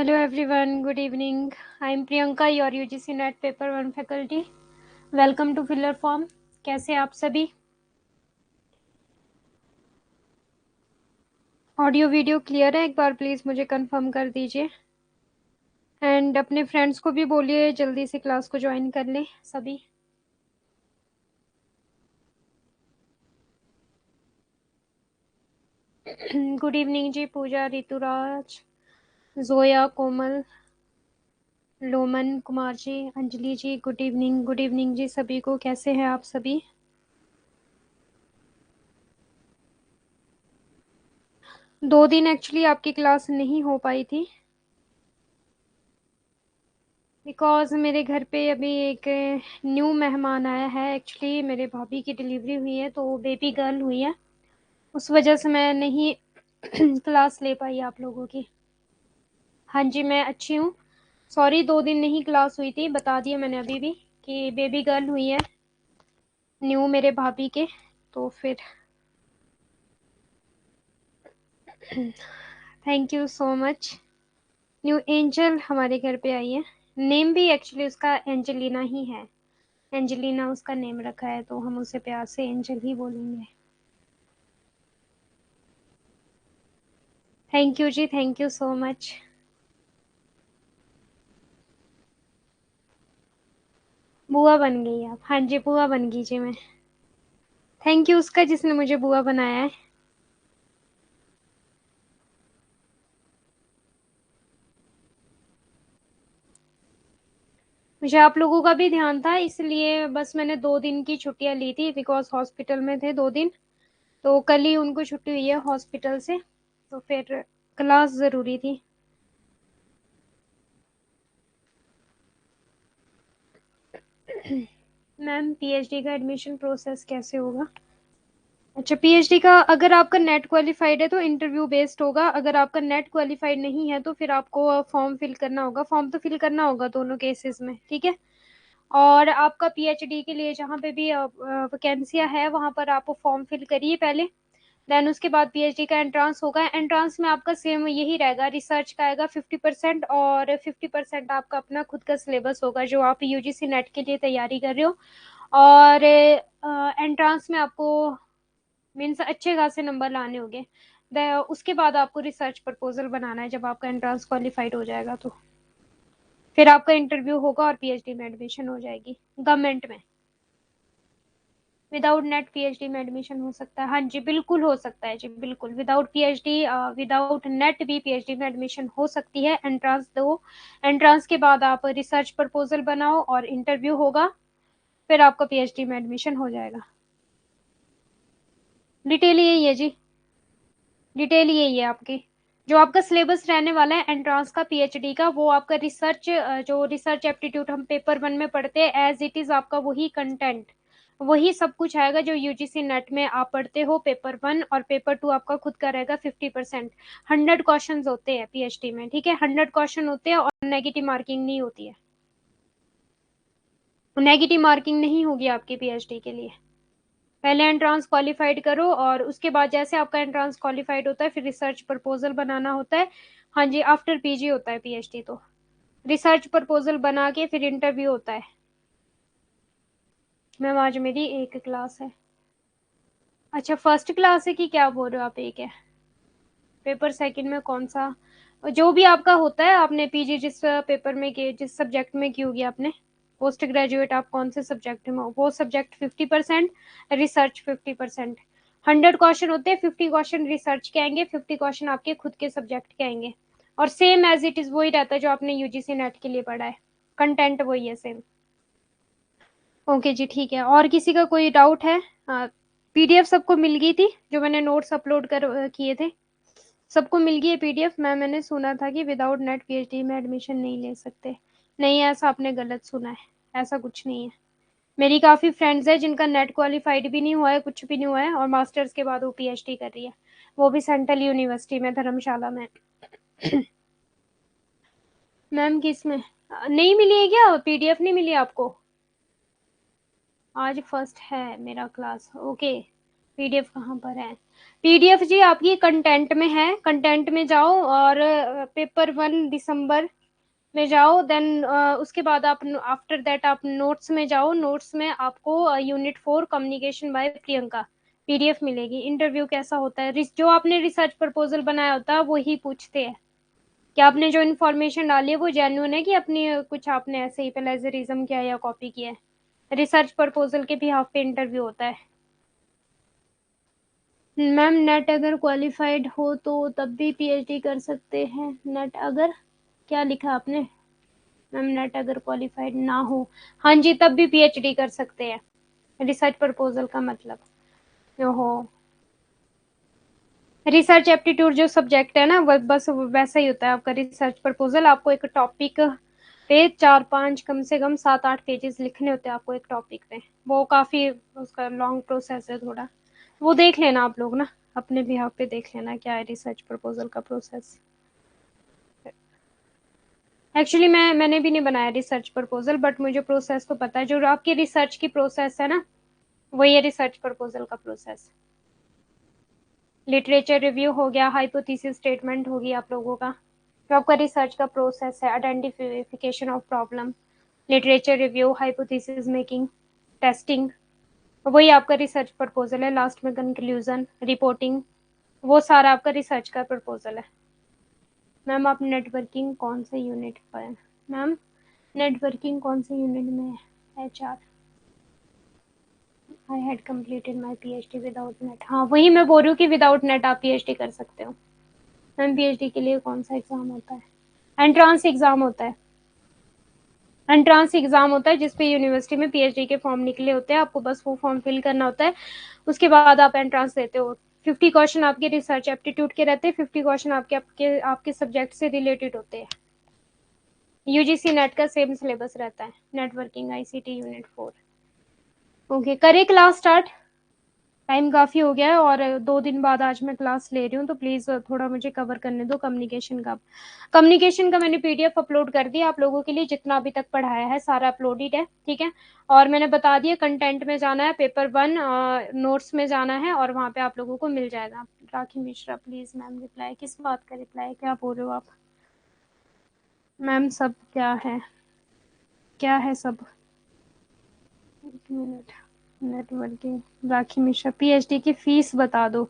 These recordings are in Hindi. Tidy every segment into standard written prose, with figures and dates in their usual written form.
Hello everyone, good evening. I am Priyanka, your UGC NET Paper 1 faculty. Welcome to Filler Form. कैसे आप सभी? ऑडियो वीडियो क्लियर है? एक बार प्लीज मुझे कंफर्म कर दीजिए एंड अपने फ्रेंड्स को भी बोलिए जल्दी से क्लास को ज्वाइन कर लें सभी. गुड इवनिंग जी. पूजा, ऋतुराज, जोया, कोमल, लोमन कुमार जी, अंजलि जी, गुड इवनिंग जी सभी को. कैसे हैं आप सभी? दो दिन एक्चुअली आपकी क्लास नहीं हो पाई थी बिकॉज मेरे घर पे अभी एक न्यू मेहमान आया है. एक्चुअली मेरे भाभी की डिलीवरी हुई है तो बेबी गर्ल हुई है, उस वजह से मैं नहीं क्लास ले पाई आप लोगों की. हाँ जी, मैं अच्छी हूँ. सॉरी 2 दिन नहीं क्लास हुई थी, बता दिया मैंने अभी भी कि बेबी गर्ल हुई है न्यू मेरे भाभी के, तो फिर thank you so much. New angel हमारे घर पे आई है. नेम भी एक्चुअली उसका एंजेलिना ही है. एंजेलिना उसका नेम रखा है तो हम उसे प्यार से एंजल ही बोलेंगे. Thank you ji, thank you so much. बुआ बन गई आप? हाँ जी, बुआ बन गई जी मैं. थैंक यू उसका जिसने मुझे बुआ बनाया है. मुझे आप लोगों का भी ध्यान था, इसलिए बस मैंने 2 दिन की छुट्टियां ली थी बिकॉज हॉस्पिटल में थे 2 दिन. तो कल ही उनको छुट्टी हुई है हॉस्पिटल से, तो फिर क्लास जरूरी थी. मैम पीएचडी का एडमिशन प्रोसेस कैसे होगा? अच्छा, पीएचडी का अगर आपका नेट क्वालिफाइड है तो इंटरव्यू बेस्ड होगा. अगर आपका नेट क्वालिफाइड नहीं है तो फिर आपको फॉर्म फिल करना होगा. फॉर्म तो फिल करना होगा दोनों केसेस में, ठीक है. और आपका पीएचडी के लिए जहाँ पे भी वैकेंसियाँ है वहाँ पर आप फॉर्म फिल करिए पहले. देन उसके बाद पीएचडी का एंट्रांस होगा. एंट्रांस में आपका सेम यही रहेगा, रिसर्च का आएगा 50% और 50% आपका अपना खुद का सिलेबस होगा जो आप यूजीसी नेट के लिए तैयारी कर रहे हो. और एंट्रांस में आपको मीन्स अच्छे खासे नंबर लाने होंगे. उसके बाद आपको रिसर्च प्रपोजल बनाना है जब आपका एंट्रांस क्वालिफाइड हो जाएगा तो फिर आपका इंटरव्यू होगा और पीएचडी में एडमिशन हो जाएगी गवर्नमेंट में. विदाउट नेट पीएचडी में एडमिशन हो सकता है? हाँ जी बिल्कुल हो सकता है जी, बिल्कुल. विदाउट पीएचडी, विदाउट नेट भी पीएचडी में एडमिशन हो सकती है. एंट्रांस दो, एंट्रांस के बाद आप रिसर्च प्रपोजल बनाओ और इंटरव्यू होगा, फिर आपका पीएचडी में एडमिशन हो जाएगा. डिटेल यही है जी, डिटेल यही है आपकी. जो आपका सिलेबस रहने वाला है एंट्रांस का पीएचडी का, वो आपका रिसर्च, जो रिसर्च एप्टीट्यूड हम पेपर 1 में पढ़ते हैं एज इट इज आपका वही कंटेंट, वही सब कुछ आएगा जो यूजीसी नेट में आप पढ़ते हो पेपर 1. और पेपर 2 आपका खुद का रहेगा 50%. 100 क्वेश्चन होते हैं पीएचडी में, ठीक है. 100 क्वेश्चन होते हैं और नेगेटिव मार्किंग नहीं होती है. नेगेटिव मार्किंग नहीं होगी आपकी पीएचडी के लिए. पहले एंट्रांस क्वालिफाइड करो और उसके बाद जैसे आपका एंट्रांस क्वालिफाइड होता है फिर रिसर्च प्रपोजल बनाना होता है. हाँ जी, आफ्टर पीजी होता है पीएचडी तो. रिसर्च प्रपोजल बना के फिर इंटरव्यू होता है. मैम आज मेरी एक क्लास है. अच्छा, फर्स्ट क्लास है कि क्या बोल रहे हो आप? एक है पेपर सेकंड में कौन सा? जो भी आपका होता है, आपने पीजी जिस पेपर में किए, जिस सब्जेक्ट में की होगी आपने, पोस्ट ग्रेजुएट आप कौन से सब्जेक्ट में हो, वो सब्जेक्ट 50%, रिसर्च 50%. 100 क्वेश्चन होते हैं, 50 क्वेश्चन रिसर्च के आएंगे, 50 क्वेश्चन आपके खुद के सब्जेक्ट के आएंगे. और सेम एज इट इज वही रहता है जो आपने यूजीसी नेट के लिए पढ़ा है, कंटेंट वही है सेम. ओके जी, ठीक है. और किसी का कोई डाउट है? पीडीएफ सबको मिल गई थी जो मैंने नोट्स अपलोड कर किए थे? सबको मिल गई है पीडीएफ? मैंने सुना था कि विदाउट नेट पीएचडी में एडमिशन नहीं ले सकते. नहीं, ऐसा आपने गलत सुना है, ऐसा कुछ नहीं है. मेरी काफ़ी फ्रेंड्स है जिनका नेट क्वालिफाइड भी नहीं हुआ है, कुछ भी नहीं हुआ है, और मास्टर्स के बाद वो पीएचडी कर रही है, वो भी सेंट्रल यूनिवर्सिटी में धर्मशाला में. मैम किस में? नहीं मिली है क्या पीडीएफ? नहीं मिली आपको? आज फर्स्ट है मेरा क्लास, ओके. पीडीएफ कहाँ पर है? पीडीएफ जी आपकी कंटेंट में है, कंटेंट में जाओ और पेपर 1 दिसंबर में जाओ, देन उसके बाद आप आफ्टर दैट आप नोट्स में जाओ, नोट्स में आपको unit 4 communication bye Priyanka PDF मिलेगी। इंटरव्यू कैसा होता है, जो आपने रिसर्च प्रपोजल बनाया होता है वही पूछते हैं कि आपने जो इन्फॉर्मेशन डाली है वो जेन्युइन है कि अपनी कुछ आपने ऐसे ही प्लेजरिज्म किया या कॉपी किया है। रिसर्च प्रपोजल के भी हाफ पे इंटरव्यू होता है। मैम नेट अगर क्वालिफाइड हो तो तब भी पीएचडी कर सकते हैं? नेट अगर, क्या लिखा आपने? मैम नेट अगर क्वालिफाइड ना हो, हाँ जी, तब भी पीएचडी कर सकते हैं। रिसर्च प्रपोजल का मतलब ओहो, रिसर्च एप्टीट्यूड जो सब्जेक्ट है ना वो बस वैसा ही होता है आपका रिसर्च प्रपोजल। आपको एक टॉपिक पे 4-5 कम से कम 7-8 पेजेस लिखने होते हैं आपको एक टॉपिक पे। वो काफी उसका लॉन्ग प्रोसेस है थोड़ा, वो देख लेना आप लोग ना, अपने भी पे देख लेना क्या है रिसर्च प्रपोजल का प्रोसेस। एक्चुअली मैंने भी नहीं बनाया रिसर्च प्रपोजल, बट मुझे प्रोसेस तो पता है। जो आपकी रिसर्च की प्रोसेस है ना, वही है रिसर्च प्रपोजल का प्रोसेस। लिटरेचर रिव्यू हो गया, हाइपोथेसिस स्टेटमेंट होगी आप लोगों का। जो आपका रिसर्च का प्रोसेस है, identification of problem, literature review, hypothesis making, testing, वही आपका रिसर्च प्रपोजल है। लास्ट में कंक्लूजन, रिपोर्टिंग, वो सारा आपका रिसर्च का प्रपोजल है। मैम आप नेटवर्किंग कौन से यूनिट पर है? मैम नेटवर्किंग कौन से यूनिट में है? HR. I had completed my PhD without net. हाँ वही मैं बोल रही हूँ कि विदाउट नेट आप पीएचडी कर सकते हो। मैम पीएचडी के लिए कौन सा एग्जाम होता है? एंट्रांस एग्जाम होता है। एंट्रांस एग्जाम होता है जिसपे यूनिवर्सिटी में पीएचडी के फॉर्म निकले होते हैं, आपको बस वो फॉर्म फिल करना होता है। उसके बाद आप एंट्रांस देते हो। 50 क्वेश्चन आपके रिसर्च एप्टीट्यूड के रहते हैं, 50 क्वेश्चन आपके आपके आपके सब्जेक्ट से रिलेटेड होते हैं। यूजीसी नेट का सेम सिलेबस रहता है, नेटवर्किंग आईसीटी यूनिट 4। ओके, करे क्लास स्टार्ट? टाइम काफी हो गया है और 2 दिन बाद आज मैं क्लास ले रही हूँ, तो प्लीज थोड़ा मुझे कवर करने दो कम्युनिकेशन का। कम्युनिकेशन का मैंने पीडीएफ अपलोड कर दिया आप लोगों के लिए, जितना अभी तक पढ़ाया है सारा अपलोडेड है, ठीक है। और मैंने बता दिया कंटेंट में जाना है, पेपर 1 नोट्स में जाना है, और वहाँ पे आप लोगों को मिल जाएगा। राखी मिश्रा प्लीज मैम रिप्लाई, किस बात का रिप्लाई, क्या बोल रहे हो आप? मैम सब क्या है, क्या है सब? एक मिनट, नेटवर्किंग राखी मिश्रा, पीएचडी की फीस बता दो।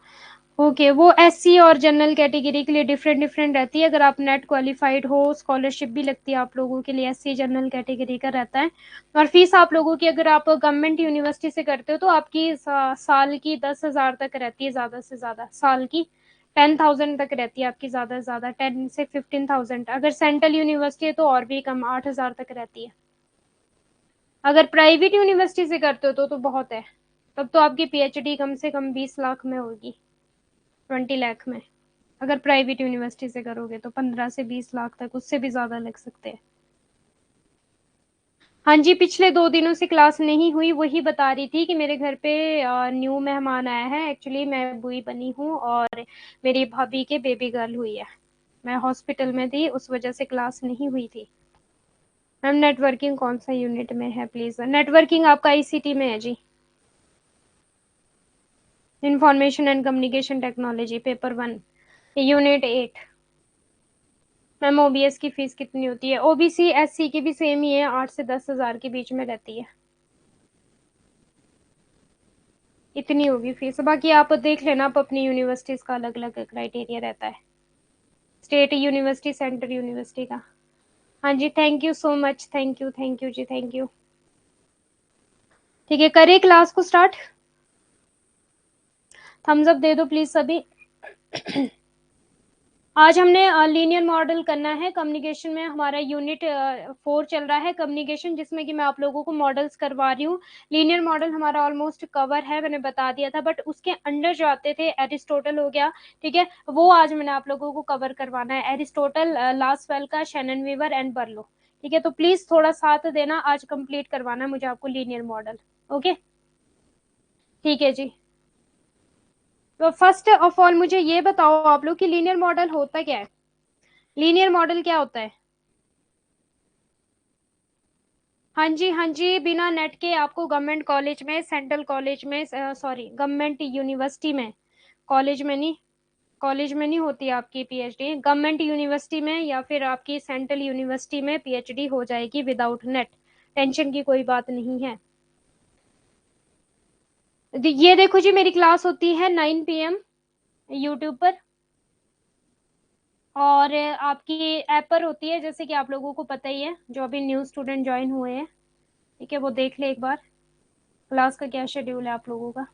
ओके, वो एससी और जनरल कैटेगरी के लिए डिफरेंट डिफरेंट रहती है। अगर आप नेट क्वालिफाइड हो, स्कॉलरशिप भी लगती है आप लोगों के लिए, एससी जनरल कैटेगरी का रहता है। और फीस आप लोगों की, अगर आप गवर्नमेंट यूनिवर्सिटी से करते हो तो आपकी साल की 10,000 तक रहती है, ज्यादा से ज्यादा साल की 10,000 तक रहती है आपकी, ज्यादा से ज्यादा 10 से 15,000। अगर सेंट्रल यूनिवर्सिटी है तो और भी कम, 8,000 तक रहती है। अगर प्राइवेट यूनिवर्सिटी से करते हो तो बहुत है, तब तो आपकी पीएचडी कम से कम 20 लाख में होगी, 20 लाख में। अगर प्राइवेट यूनिवर्सिटी से करोगे तो 15 से 20 लाख तक, उससे भी ज्यादा लग सकते हैं। हाँ जी, पिछले 2 दिनों से क्लास नहीं हुई, वही बता रही थी कि मेरे घर पे न्यू मेहमान आया है। एक्चुअली मैं बुई बनी हूँ और मेरी भाभी के बेबी गर्ल हुई है, मैं हॉस्पिटल में थी, उस वजह से क्लास नहीं हुई थी। मैम नेटवर्किंग कौन सा यूनिट में है प्लीज? नेटवर्किंग आपका आईसीटी में है जी, information and communication technology, paper 1 unit 8। Ma'am OBS की फीस कितनी होती है? ओबीसी एससी की भी सेम ही है, 8 से 10 हजार के बीच में रहती है, इतनी होगी फीस। बाकी आप देख लेना, आप अपनी यूनिवर्सिटीज का अलग अलग क्राइटेरिया रहता है, स्टेट यूनिवर्सिटी, सेंट्रल यूनिवर्सिटी का। हाँ जी, thank you so much, thank you ji, thank you. ठीक है, करें क्लास को स्टार्ट? थम्स अप दे दो प्लीज सभी। आज हमने लीनियर मॉडल करना है कम्युनिकेशन में, हमारा यूनिट 4 चल रहा है कम्युनिकेशन, जिसमें कि मैं आप लोगों को मॉडल्स करवा रही हूँ। लीनियर मॉडल हमारा ऑलमोस्ट कवर है, मैंने बता दिया था, बट उसके अंडर जो आते थे, एरिस्टोटल हो गया, ठीक है, वो आज मैंने आप लोगों को कवर करवाना है। एरिस्टोटल, लास्टवेल का, शैनन वीवर एंड बर्लो, ठीक है। तो प्लीज थोड़ा साथ देना, आज कंप्लीट करवाना है मुझे आपको लीनियर मॉडल। ओके, ठीक है जी। तो फर्स्ट ऑफ ऑल मुझे ये बताओ आप लोग कि लीनियर मॉडल होता क्या है? लीनियर मॉडल क्या होता है? हाँ जी, हाँ जी, बिना नेट के आपको गवर्नमेंट कॉलेज में, सेंट्रल कॉलेज में, सॉरी गवर्नमेंट यूनिवर्सिटी में, कॉलेज में नहीं, कॉलेज में नहीं होती आपकी पीएचडी, गवर्नमेंट यूनिवर्सिटी में या फिर आपकी सेंट्रल यूनिवर्सिटी में पीएचडी हो जाएगी विदाउट नेट। टेंशन की कोई बात नहीं है। ये देखो जी, मेरी क्लास होती है 9 PM यूट्यूब पर, और आपकी ऐप पर होती है, जैसे कि आप लोगों को पता ही है, जो अभी न्यू स्टूडेंट ज्वाइन हुए हैं, ठीक है, वो देख ले एक बार क्लास का क्या शेड्यूल है आप लोगों का।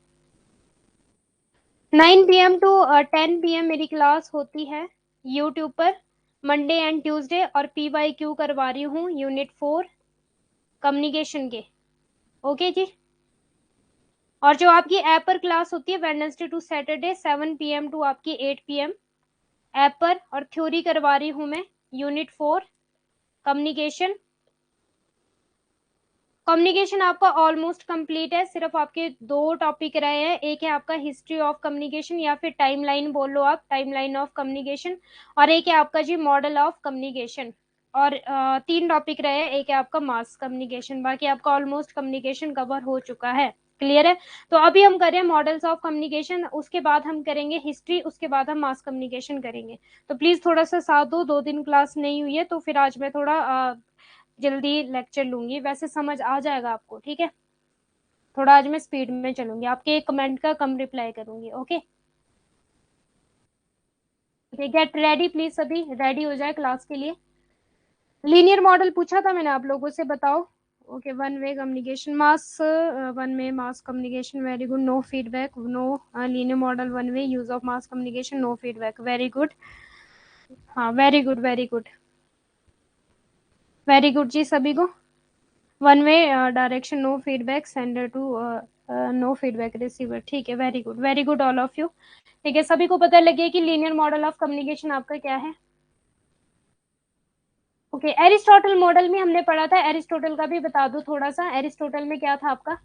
9 PM टू 10 PM मेरी क्लास होती है यूट्यूब पर, मंडे एंड ट्यूसडे, और PYQ करवा रही हूँ यूनिट 4 कम्युनिकेशन के। ओके जी। और जो आपकी ऐप पर क्लास होती है Wednesday to Saturday 7 PM to आपकी 8 PM ऐप पर, और थ्योरी करवा रही हूँ मैं यूनिट 4 कम्युनिकेशन। कम्युनिकेशन आपका ऑलमोस्ट कंप्लीट है, सिर्फ आपके 2 टॉपिक रहे हैं, एक है आपका हिस्ट्री ऑफ कम्युनिकेशन या फिर टाइमलाइन बोल लो आप, टाइमलाइन ऑफ कम्युनिकेशन, और एक है आपका जी मॉडल ऑफ कम्युनिकेशन। और 3 टॉपिक रहे हैं, एक है आपका मास कम्युनिकेशन, बाकी आपका ऑलमोस्ट कम्युनिकेशन कवर हो चुका है। क्लियर है? तो अभी हम करें मॉडल्स ऑफ कम्युनिकेशन, उसके बाद हम करेंगे हिस्ट्री, उसके बाद हम मास कम्युनिकेशन करेंगे। तो प्लीज थोड़ा सा साथ दो, 2 दिन क्लास नहीं हुई है, तो फिर आज मैं थोड़ा जल्दी लेक्चर लूंगी, वैसे समझ आ जाएगा आपको, ठीक है। थोड़ा आज मैं स्पीड में चलूंगी, आपके एक कमेंट का कम रिप्लाई करूंगी। ओके, गेट रेडी प्लीज, सभी रेडी हो जाए क्लास के लिए। लीनियर मॉडल पूछा था मैंने आप लोगों से, बताओ। Okay, one way communication mass, one way mass communication, very good, no feedback, no linear model one way use of mass communication, no feedback, very good. हाँ, very good, very good, very good जी सभी को। One way direction, no feedback, sender to no feedback receiver, ठीक है, very good, very good all of you. ठीक है, सभी को पता लगे कि लीनियर मॉडल ऑफ कम्युनिकेशन आपका क्या है। ओके, एरिस्टोटल मॉडल में हमने पढ़ा था, एरिस्टोटल का भी बता दो थोड़ा सा, एरिस्टोटल में क्या था आपका,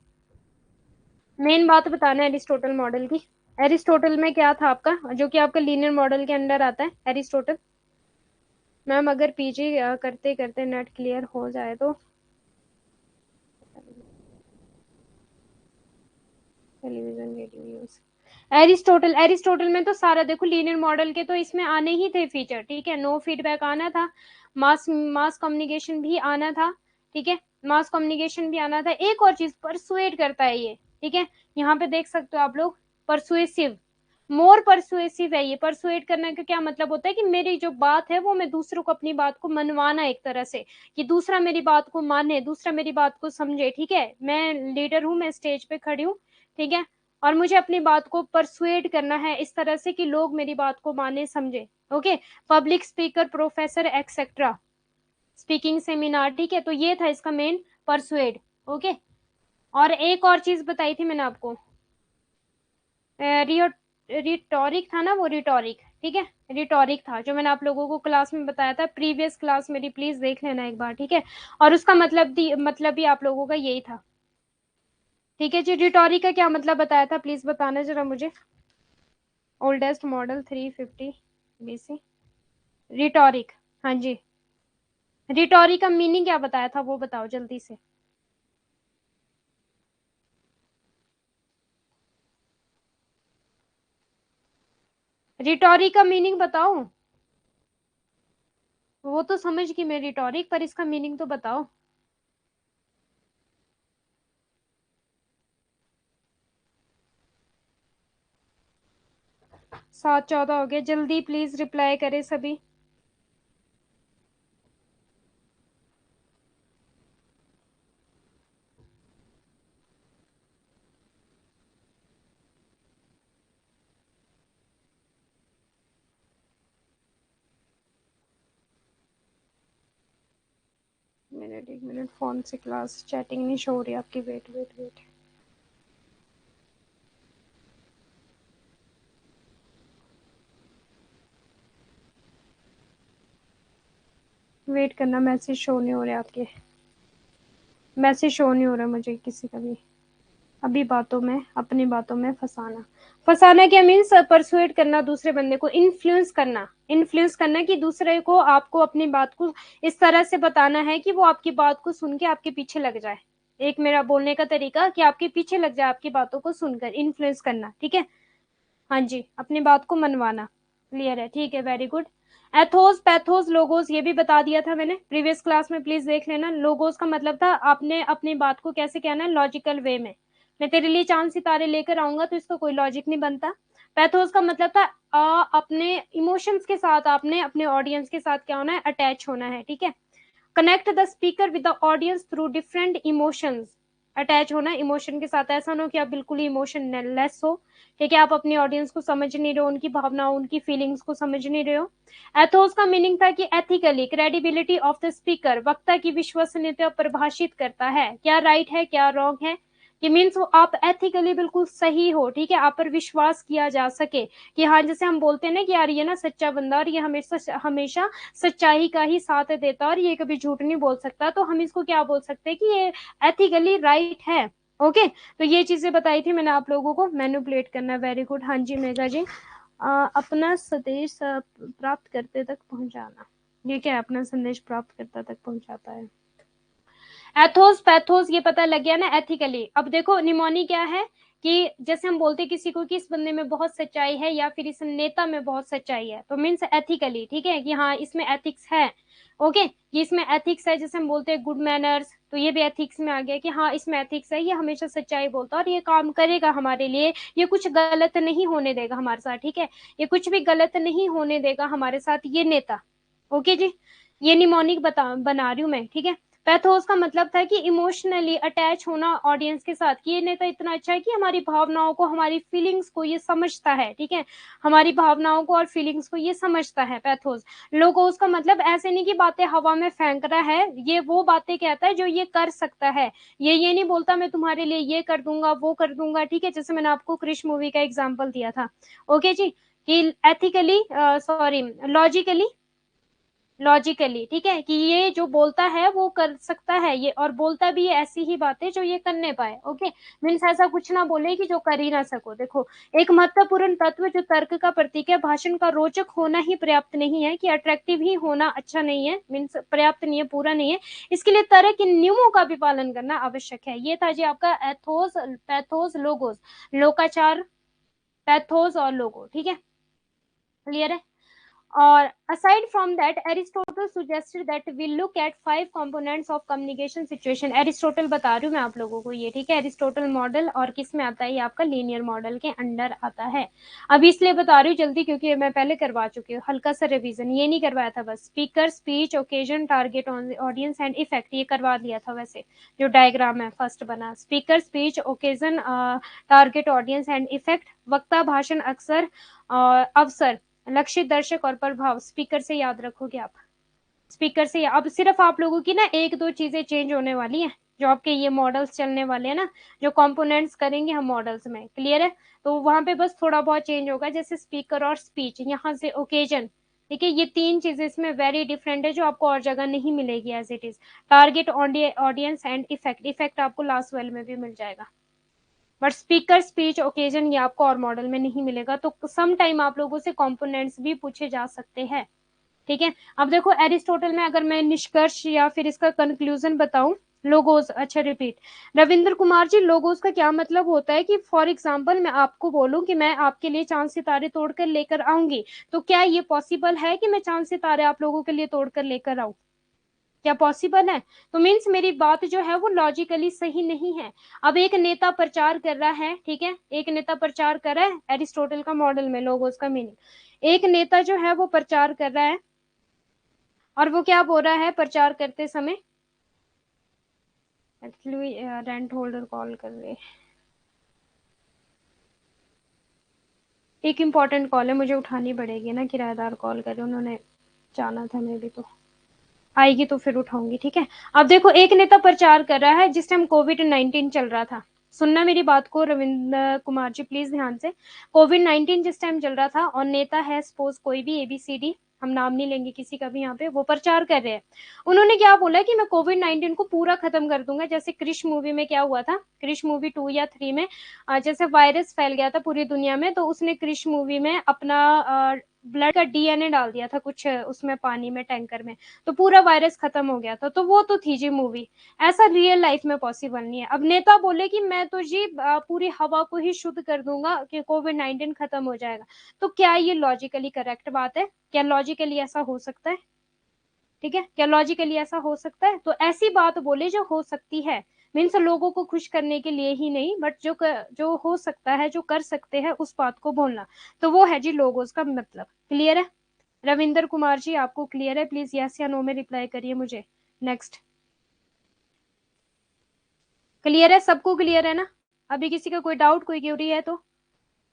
मेन बात बताना है एरिस्टोटल मॉडल की। एरिस्टोटल में क्या था आपका, जो कि आपका लीनियर मॉडल के अंडर आता है एरिस्टोटल। मैम अगर पीजी करते करते नेट क्लियर हो जाए तो, television radio news, Aristotle, Aristotle में तो सारा देखो, लीनियर मॉडल के तो इसमें आने ही थे फीचर, ठीक है, नो फीडबैक आना था, मास मास कम्युनिकेशन भी आना था, ठीक है, मास कम्युनिकेशन भी आना था, एक और चीज परसुएट करता है ये, ठीक है, यहाँ पे देख सकते हो आप लोग, परसुएसिव, मोर परसुएसिव है ये। परसुएट करने का क्या मतलब होता है कि मेरी जो बात है वो मैं दूसरों को अपनी बात को मनवाना, एक तरह से कि दूसरा मेरी बात को माने, दूसरा मेरी बात को समझे, ठीक है, मैं लीडर हूँ, मैं स्टेज पे खड़ी हूँ, ठीक है, और मुझे अपनी बात को परसुएट करना है इस तरह से कि लोग मेरी बात को माने, समझे। Okay, public speaker, professor etcetera, speaking seminar, ठीक है, तो ये था इसका मेन, परसुएड। ओके, और एक और चीज बताई थी मैंने आपको, रियो रिटोरिक था ना वो, रिटोरिक, ठीक है, रिटोरिक था जो मैंने आप लोगों को क्लास में बताया था, प्रीवियस क्लास मेरी, प्लीज देख लेना एक बार, ठीक है, और उसका मतलब भी आप लोगों का यही था। ठीक है जी, रिटोरिक का क्या मतलब बताया था, प्लीज बताना जरा मुझे। ओल्डेस्ट मॉडल 350 BC, रिटोरिक, हाँ जी, रिटोरिक का मीनिंग क्या बताया था वो बताओ जल्दी से। रिटोरिक का मीनिंग बताओ, वो तो समझ गई मैं रिटोरिक, पर इसका मीनिंग तो बताओ। 7-14 हो गए, जल्दी प्लीज रिप्लाई करे सभी। मिनट, एक मिनट, फोन से क्लास चैटिंग नहीं शो हो रही आपकी, वेट वेट वेट, वेट करना, मैसेज शो नहीं हो रहे आपके, मैसेज शो नहीं हो रहा मुझे किसी का भी। अभी बातों में, अपनी बातों में फंसाना। फंसाना क्या मीन्स? परसुएट करना दूसरे बंदे को, इन्फ्लुएंस करना। इन्फ्लुएंस करना कि दूसरे को, आपको अपनी बात को इस तरह से बताना है कि वो आपकी बात को सुन के आपके पीछे लग जाए। एक मेरा बोलने का तरीका कि आपके पीछे लग जाए आपकी बातों को सुनकर, इन्फ्लुएंस करना, ठीक है। हाँ जी, अपनी बात को मनवाना। क्लियर है, ठीक है, very good. Athos, pathos, logos, ये भी बता दिया था मैंने प्रीवियस क्लास में, प्लीज देख लेना। लोगोस का मतलब था आपने अपनी बात को कैसे कहना है, लॉजिकल वे में। मैं तेरे लिए चांद सितारे लेकर आऊंगा तो इसका कोई लॉजिक नहीं बनता। पैथोस का मतलब था अपने इमोशंस के साथ आपने अपने ऑडियंस के साथ क्या होना है, अटैच होना है, ठीक है। Connect the speaker with the audience through different emotions, attach होना इमोशन के साथ। ऐसा ना हो कि आप बिल्कुल ही इमोशन लेस हो, ठीक है, आप अपनी ऑडियंस को समझ नहीं रहे हो, उनकी भावनाओं, उनकी फीलिंग्स को समझ नहीं रहे हो। एथोस का मीनिंग था कि ethically, credibility of the speaker, वक्ता की विश्वसनीयता परिभाषित करता है, क्या राइट है क्या रॉन्ग है। कि मीन्स आप एथिकली बिल्कुल सही हो, ठीक है, आप पर विश्वास किया जा सके कि हाँ, जैसे हम बोलते हैं ना कि यार ये ना सच्चा बंदा, और ये हमेशा हमेशा सच्चाई का ही साथ देता और ये कभी झूठ नहीं बोल सकता, तो हम इसको क्या बोल सकते हैं कि ये एथिकली राइट है। ओके, तो ये चीजें बताई थी मैंने आप लोगों को। मैनिपुलेट करना, वेरी गुड। हाँ जी मेगा जी, अपना संदेश प्राप्त करते तक पहुंचाना, ये क्या है, अपना संदेश प्राप्त करता तक पहुंचाता है। एथोस, पैथोस, ये पता लग गया ना, एथिकली। अब देखो निमोनी क्या है कि जैसे हम बोलते किसी को कि इस बंदे में बहुत सच्चाई है या फिर इस नेता में बहुत सच्चाई है, तो मीन्स एथिकली, ठीक है, कि हाँ इसमें एथिक्स है। ओके, ये इसमें एथिक्स है, जैसे हम बोलते हैं गुड मैनर्स, तो ये भी एथिक्स में आ गया कि हाँ इसमें एथिक्स है, ये हमेशा सच्चाई बोलता है और ये काम करेगा हमारे लिए, ये कुछ गलत नहीं होने देगा हमारे साथ, ठीक है, ये कुछ भी गलत नहीं होने देगा हमारे साथ, ये नेता। ओके जी, ये निमोनिक बना रही हूं मैं, ठीक है। पैथोस का मतलब था कि इमोशनली अटैच होना ऑडियंस के साथ, कि ये नेता इतना अच्छा है कि हमारी भावनाओं को, हमारी फीलिंग्स को ये समझता है, ठीक है, हमारी भावनाओं को और फीलिंग्स को ये समझता है। पैथोस। लोगोस का मतलब ऐसे नहीं कि बातें हवा में फेंक रहा है, ये वो बातें कहता है जो ये कर सकता है, ये नहीं बोलता मैं तुम्हारे लिए ये कर दूंगा वो कर दूंगा, ठीक है, जैसे मैंने आपको क्रिश मूवी का एग्जाम्पल दिया था। ओके जी, कि एथिकली, सॉरी, लॉजिकली, लॉजिकली, ठीक है, कि ये जो बोलता है वो कर सकता है ये, और बोलता भी है ऐसी ही बातें जो ये करने पाए। ओके, मीन्स ऐसा कुछ ना बोले कि जो कर ही ना सको। देखो, एक महत्वपूर्ण तत्व जो तर्क का प्रतीक है, भाषण का रोचक होना ही पर्याप्त नहीं है, कि अट्रैक्टिव ही होना अच्छा नहीं है, मीन्स पर्याप्त नहीं है, पूरा नहीं है, इसके लिए तर्क के नियमों का भी पालन करना आवश्यक है। ये था जी आपका एथोस, पैथोस, लोगोस, लोकाचार, पैथोस और लोगो, ठीक है, क्लियर है। और aside from that, Aristotle suggested that we look at 5 components of communication situation। Aristotle बता रही हूँ मैं आप लोगों को ये, ठीक है, एरिस्टोटल मॉडल, और किस में आता है, ये आपका लीनियर मॉडल के अंडर आता है। अब इसलिए बता रही हूँ जल्दी, क्योंकि मैं पहले करवा चुकी हूँ, हल्का सा रिवीजन, ये नहीं करवाया था बस। Speaker, speech, occasion, target audience and effect, ये करवा दिया था वैसे, जो डायग्राम है फर्स्ट बना। Speaker, speech, occasion, target audience and effect, वक्ता, भाषण, अक्सर, अवसर, लक्षित, दर्शक और प्रभाव। स्पीकर से याद रखोगे आप, स्पीकर से। अब सिर्फ आप लोगों की ना एक दो चीजें चेंज होने वाली हैं, जो आपके ये मॉडल्स चलने वाले हैं ना, जो कंपोनेंट्स करेंगे हम मॉडल्स में, क्लियर है, तो वहां पे बस थोड़ा बहुत चेंज होगा, जैसे स्पीकर और स्पीच, यहाँ से ओकेजन, ठीक है, ये तीन चीजें इसमें वेरी डिफरेंट है, जो आपको और जगह नहीं मिलेगी as it is. Target audience and effect, effect आपको लास्ट वेल में भी मिल जाएगा, बट स्पीकर, स्पीच, ओकेजन ये आपको और मॉडल में नहीं मिलेगा। तो सम टाइम आप लोगों से कंपोनेंट्स भी पूछे जा सकते हैं, ठीक है। अब देखो एरिस्टोटल में अगर मैं निष्कर्ष या फिर इसका कंक्लूजन बताऊं, लोगोस, अच्छा रिपीट, रविंद्र कुमार जी, लोगोस का क्या मतलब होता है कि फॉर एग्जांपल मैं आपको बोलूं कि मैं आपके लिए चांद सितारे तोड़कर लेकर आऊंगी, तो क्या ये पॉसिबल है कि मैं चांद सितारे आप लोगों के लिए तोड़कर लेकर आऊं? क्या पॉसिबल है? तो मीन्स मेरी बात जो है वो लॉजिकली सही नहीं है। अब एक नेता प्रचार कर रहा है, ठीक है, एक नेता प्रचार कर रहा है एरिस्टोटल का मॉडल में, लोगोस का मीनिंग, एक नेता जो है वो प्रचार कर रहा है, और वो क्या बोल रहा है प्रचार करते समय, एक्चुअली रेंट होल्डर कॉल कर रहे, एक इंपॉर्टेंट कॉल है, मुझे उठानी पड़ेगी ना, किराएदार कॉल कर रहे, उन्होंने जाना था, मैं भी तो आएगी तो फिर उठाऊंगी, ठीक है। अब देखो एक नेता प्रचार कर रहा है, जिस टाइम कोविड-19 चल रहा था, सुनना मेरी बात को रविंद्र कुमार जी प्लीज ध्यान से। कोविड-19 जिस टाइम चल रहा था, और नेता है सपोज कोई भी ABCD, हम नाम नहीं लेंगे किसी का भी यहाँ पे, वो प्रचार कर रहे हैं। उन्होंने क्या बोला कि मैं कोविड-19 को पूरा खत्म कर दूंगा। जैसे क्रिश मूवी में क्या हुआ था, क्रिश मूवी 2 या 3 में जैसे वायरस फैल गया था पूरी दुनिया में, तो उसने क्रिश मूवी में अपना ब्लड का डीएनए डाल दिया था कुछ उसमें पानी में, टैंकर में, तो पूरा वायरस खत्म हो गया था। तो वो तो थी जी मूवी, ऐसा रियल लाइफ में पॉसिबल नहीं है। अब नेता बोले कि मैं तो जी पूरी हवा को ही शुद्ध कर दूंगा कि कोविड-19 खत्म हो जाएगा, तो क्या ये लॉजिकली करेक्ट बात है? क्या लॉजिकली ऐसा हो सकता है? ठीक है, क्या लॉजिकली ऐसा हो सकता है? तो ऐसी बात बोले जो हो सकती है, मीन्स लोगों को खुश करने के लिए ही नहीं, बट जो हो सकता है, जो कर सकते हैं, उस बात को बोलना, तो वो है जी लोगोस का मतलब। क्लियर है? रविंदर कुमार जी, आपको क्लियर है? प्लीज यस या नो में रिप्लाई करिए मुझे। नेक्स्ट। क्लियर है? सबको क्लियर है ना? अभी किसी का कोई डाउट, कोई क्यूरी है तो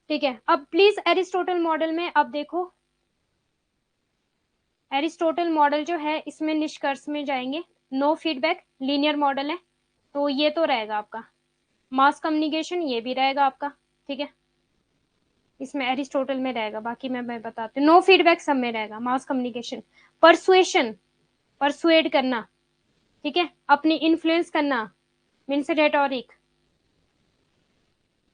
ठीक है। अब प्लीज एरिस्टोटल मॉडल में अब देखो, एरिस्टोटल मॉडल जो है इसमें निष्कर्ष में जाएंगे। नो फीडबैक, लीनियर मॉडल है, तो ये तो रहेगा आपका। मास कम्युनिकेशन ये भी रहेगा आपका, ठीक है, इसमें एरिस्टोटल में रहेगा। बाकी मैं बताती हूँ, नो फीडबैक सब में रहेगा। मास कम्युनिकेशन, परसुएशन, परसुएड करना, ठीक है, अपनी इन्फ्लुएंस करना, मीन्स रेटोरिक,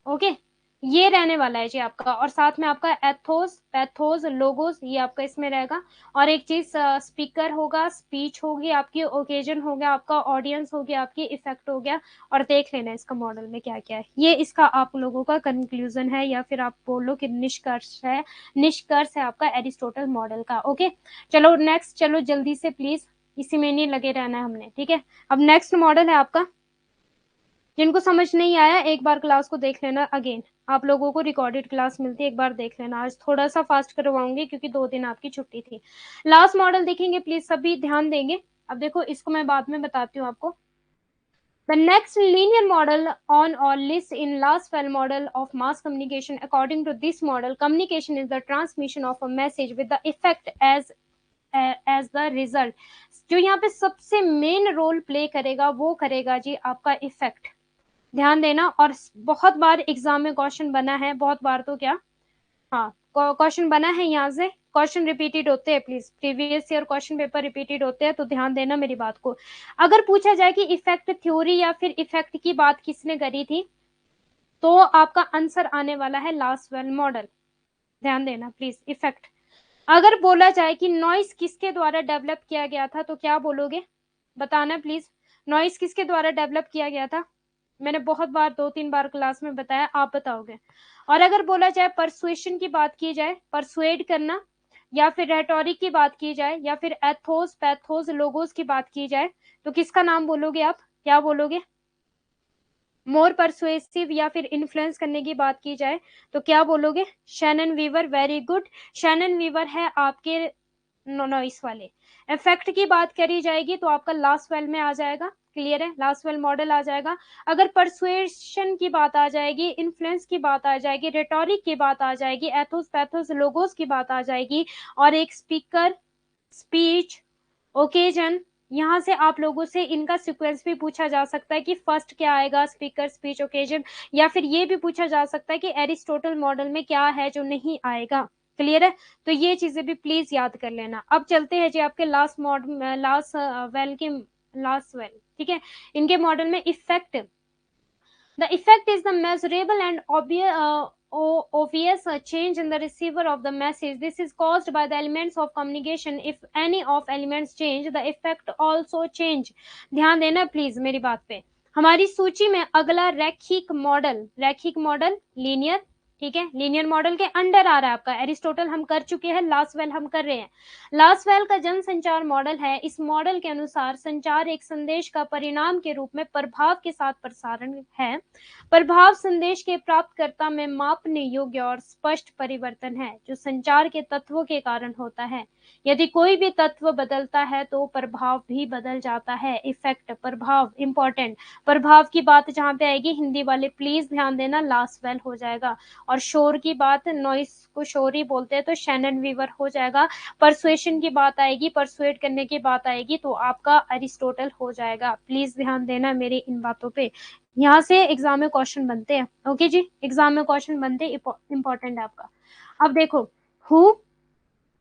ओके, ये रहने वाला है जी आपका। और साथ में आपका एथोस, पैथोस, लोगोस, ये आपका इसमें रहेगा। और एक चीज स्पीकर होगा, स्पीच होगी आपकी, ओकेजन हो गया आपका, ऑडियंस हो गया आपकी, इफेक्ट हो गया। और देख लेना इसका मॉडल में क्या क्या है। ये इसका आप लोगों का कंक्लूजन है, या फिर आप बोलो कि निष्कर्ष है, निष्कर्ष है आपका एरिस्टोटल मॉडल का। ओके, चलो नेक्स्ट, चलो जल्दी से प्लीज, इसी में नहीं लगे रहना है हमने, ठीक है। अब नेक्स्ट मॉडल है आपका, जिनको समझ नहीं आया एक बार क्लास को देख लेना अगेन, आप लोगों को रिकॉर्डेड क्लास मिलती है, एक बार देख लेना। आज थोड़ा सा फास्ट करवाऊंगी क्योंकि 2 दिन आपकी छुट्टी थी। लास्ट मॉडल देखेंगे, प्लीज सभी ध्यान देंगे। अब देखो, इसको मैं बाद में बताती हूँ आपको। The next linear model on or list in Lasswell model of mass communication. According to this model, communication is the transmission of a message with the effect as the result. जो यहाँ पे सबसे मेन रोल प्ले करेगा वो करेगा जी आपका इफेक्ट। ध्यान देना, और बहुत बार एग्जाम में क्वेश्चन बना है, बहुत बार तो क्या, हाँ क्वेश्चन बना है, यहाँ से क्वेश्चन रिपीटेड होते हैं, please previous year question paper repeated होते हैं, तो ध्यान देना मेरी बात को। अगर पूछा जाए कि इफेक्ट थ्योरी या फिर इफेक्ट की बात किसने करी थी, तो आपका आंसर आने वाला है लासवेल मॉडल। ध्यान देना प्लीज, इफेक्ट। अगर बोला जाए कि नॉइस किसके द्वारा डेवलप किया गया था, तो क्या बोलोगे, बताना प्लीज। नॉइस किसके द्वारा डेवलप किया गया था? मैंने बहुत बार, 2-3 बार क्लास में बताया, आप बताओगे। और अगर बोला जाए परसुएशन की बात की जाए, परसुएड करना, या फिर रेटोरिक की बात की जाए, या फिर एथोस, पैथोस, लोगोस की बात की जाए, तो किसका नाम बोलोगे आप? क्या बोलोगे? मोर परसुएसिव या फिर इन्फ्लुएंस करने की बात की जाए तो क्या बोलोगे? Shannon Weaver, very good. Shannon Weaver है आपके नॉइस वाले। इफेक्ट की बात करी जाएगी तो आपका लासवेल में आ जाएगा। क्लियर है? लासवेल मॉडल आ जाएगा। अगर परसुएशन की बात आ जाएगी, इन्फ्लुएंस की बात आ जाएगी, रेटोरिक की बात आ जाएगी, एथोस, पैथोस, लोगोस की बात आ जाएगी, और एक स्पीकर, स्पीच, ओकेजन, यहाँ से आप लोगों से इनका सीक्वेंस भी पूछा जा सकता है कि फर्स्ट क्या आएगा, स्पीकर, स्पीच, ओकेजन, या फिर ये भी पूछा जा सकता है कि एरिस्टोटल मॉडल में क्या है जो नहीं आएगा। क्लियर है? तो ये चीजें भी प्लीज याद कर लेना। अब चलते हैं जी आपके लास्ट मॉडल, लास्ट वेल के, लास्ट वेल, ठीक है, इनके मॉडल में effect. The effect is the measurable and obvious change in the receiver of the message. This is caused by the elements of communication. If any of elements change, the effect also change. ध्यान देना प्लीज मेरी बात पे। हमारी सूची में अगला रैखिक मॉडल, रैखिक मॉडल लीनियर, ठीक है, लीनियर मॉडल के अंडर आ रहा है आपका। एरिस्टोटल हम कर चुके हैं, लासवेल हम कर रहे हैं। लासवेल का जनसंचार मॉडल है। इस मॉडल के अनुसार संचार एक संदेश का परिणाम के रूप में प्रभाव के साथ प्रसारण है। प्रभाव संदेश के प्राप्तकर्ता में मापने योग्य और स्पष्ट परिवर्तन है जो संचार के तत्वों के कारण होता है। यदि कोई भी तत्व बदलता है तो प्रभाव भी बदल जाता है। इफेक्ट, प्रभाव, इंपॉर्टेंट। प्रभाव की बात जहां पे आएगी, हिंदी वाले प्लीज ध्यान देना, लासवेल हो जाएगा। और शोर की बात, नॉइस को शोर ही बोलते हैं, तो शैनन वीवर हो जाएगा। परसुएशन की बात आएगी, परसुएट करने की बात आएगी, तो आपका अरिस्टोटल हो जाएगा। प्लीज ध्यान देना मेरी इन बातों पे। यहाँ से एग्जाम में क्वेश्चन बनते हैं। ओके जी, एग्जाम में क्वेश्चन बनते, इंपॉर्टेंट है आपका। अब देखो, हु,